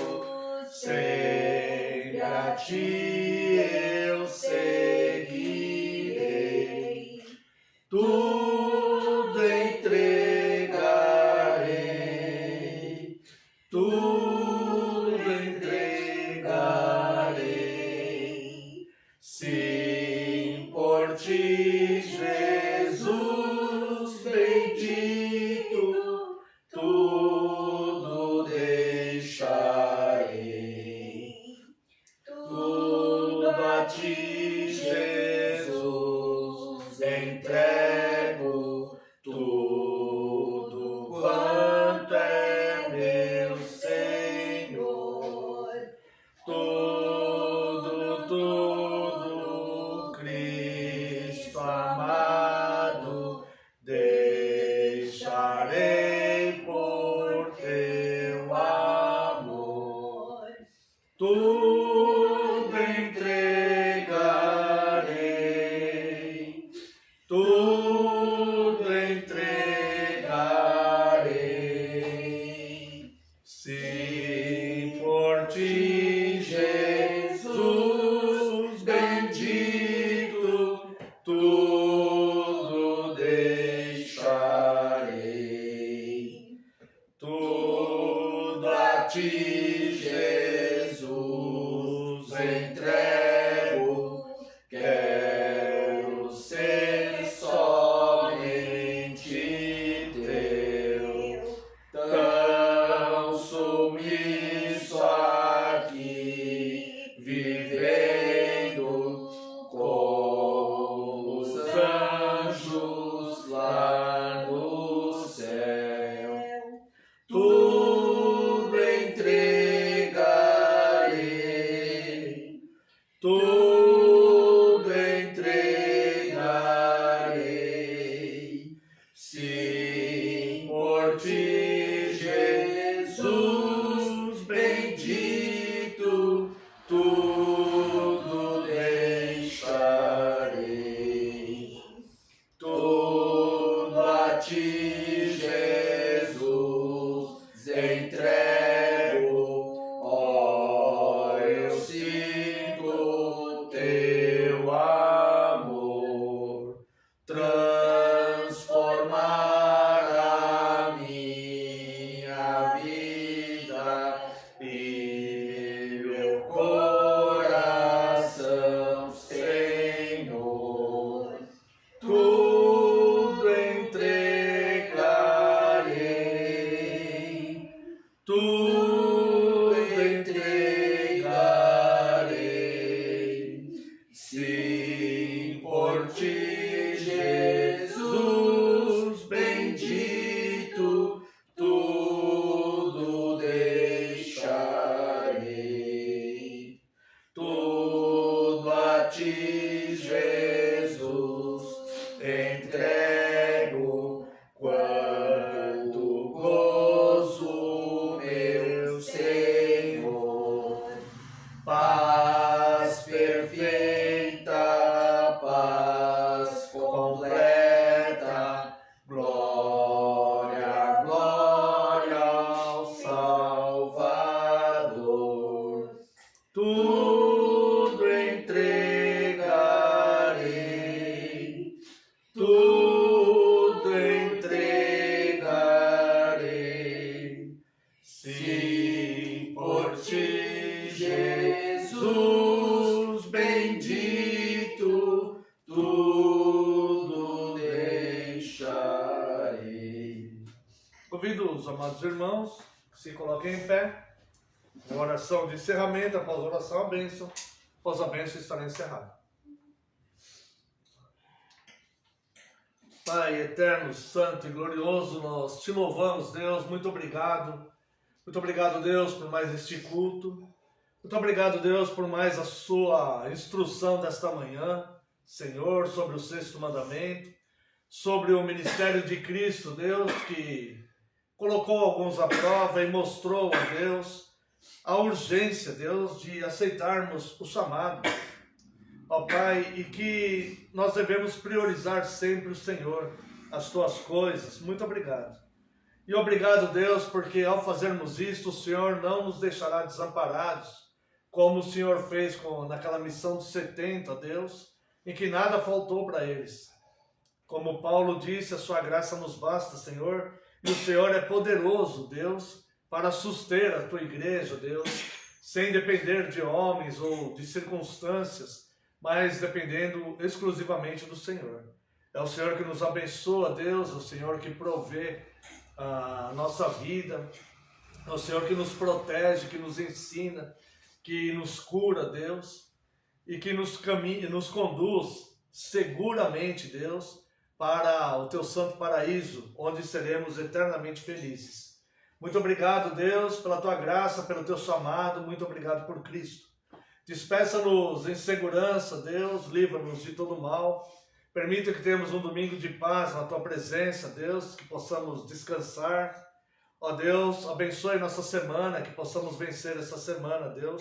sempre a ti eu seguirei. Tudo entregarei. deixarei por teu amor. Tudo entregarei, tudo entregarei. Se por ti, Jesus bendito, tudo deixarei. Tudo a ti, Jesus, entrego. Quero ser somente teu, tão sumiço aqui, vivendo com os anjos lá no céu. Tudo entregarei, tudo entregarei. Sim, por ti, Jesus bendito, tudo deixarei. Tudo a ti, Jesus, entrego. Ó, eu sinto teu amor transformar a minha vida e meu coração, Senhor. Tudo entregarei, tudo entregarei. Sim, por ti, Jesus bendito, tudo deixarei. Tudo a ti, Jesus, entrego. Quanto gozo, meu Senhor. Paz perfeita, paz completa, glória, glória ao Salvador. Tudo entregarei, tudo entregarei. Sim, por ti, Jesus bendito, tudo deixarei. Convido os amados irmãos que se coloquem em pé. Uma oração de encerramento, após a oração, a bênção. Após a bênção, estará encerrado. Pai eterno, santo e glorioso, nós te louvamos, Deus. Muito obrigado. Muito obrigado, Deus, por mais este culto. Muito obrigado, Deus, por mais a sua instrução desta manhã, Senhor, sobre o sexto mandamento, sobre o ministério de Cristo, Deus, que colocou alguns à prova e mostrou a Deus a urgência, Deus, de aceitarmos o chamado, ó Pai, e que nós devemos priorizar sempre o Senhor, as tuas coisas. Muito obrigado. E obrigado, Deus, porque ao fazermos isto, o Senhor não nos deixará desamparados, como o Senhor fez naquela missão dos 70, Deus, em que nada faltou para eles. Como Paulo disse, a sua graça nos basta, Senhor, e o Senhor é poderoso, Deus, para suster a tua igreja, Deus, sem depender de homens ou de circunstâncias, mas dependendo exclusivamente do Senhor. É o Senhor que nos abençoa, Deus, é o Senhor que provê a nossa vida, é o Senhor que nos protege, que nos ensina, que nos cura, Deus, e que nos conduz seguramente, Deus, para o teu santo paraíso, onde seremos eternamente felizes. Muito obrigado, Deus, pela tua graça, pelo teu chamado. Muito obrigado por Cristo. Despeça-nos em segurança, Deus, livra-nos de todo mal. Permita que tenhamos um domingo de paz na Tua presença, Deus, que possamos descansar. Ó Deus, abençoe nossa semana, que possamos vencer essa semana, Deus.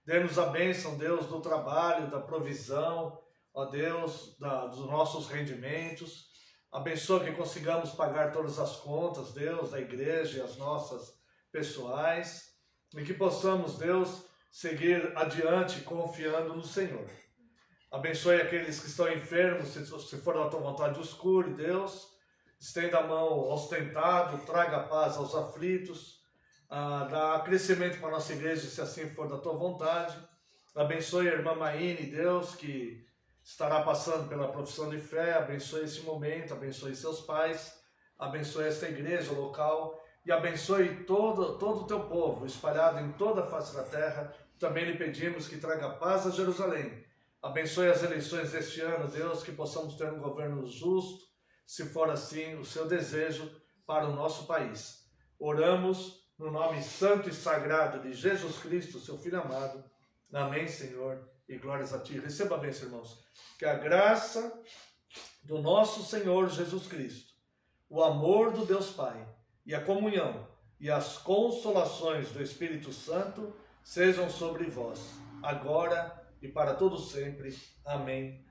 Dê-nos a bênção, Deus, do trabalho, da provisão, ó Deus, dos nossos rendimentos. Abençoa que consigamos pagar todas as contas, Deus, da igreja e as nossas pessoais. E que possamos, Deus, seguir adiante confiando no Senhor. Abençoe aqueles que estão enfermos, se for da Tua vontade, os cure, Deus. Estenda a mão aos tentados, traga paz aos aflitos. Dá crescimento para a nossa igreja, se assim for da Tua vontade. Abençoe a irmã Maíne, Deus, que estará passando pela profissão de fé. Abençoe esse momento, abençoe seus pais, abençoe esta igreja local e abençoe todo o Teu povo espalhado em toda a face da terra. Também lhe pedimos que traga paz a Jerusalém. Abençoe as eleições deste ano, Deus, que possamos ter um governo justo, se for assim o Seu desejo para o nosso país. Oramos no nome santo e sagrado de Jesus Cristo, Seu Filho amado. Amém, Senhor, e glórias a Ti. Receba a bênção, irmãos. Que a graça do nosso Senhor Jesus Cristo, o amor do Deus Pai e a comunhão e as consolações do Espírito Santo sejam sobre vós, agora e para todo sempre. Amém.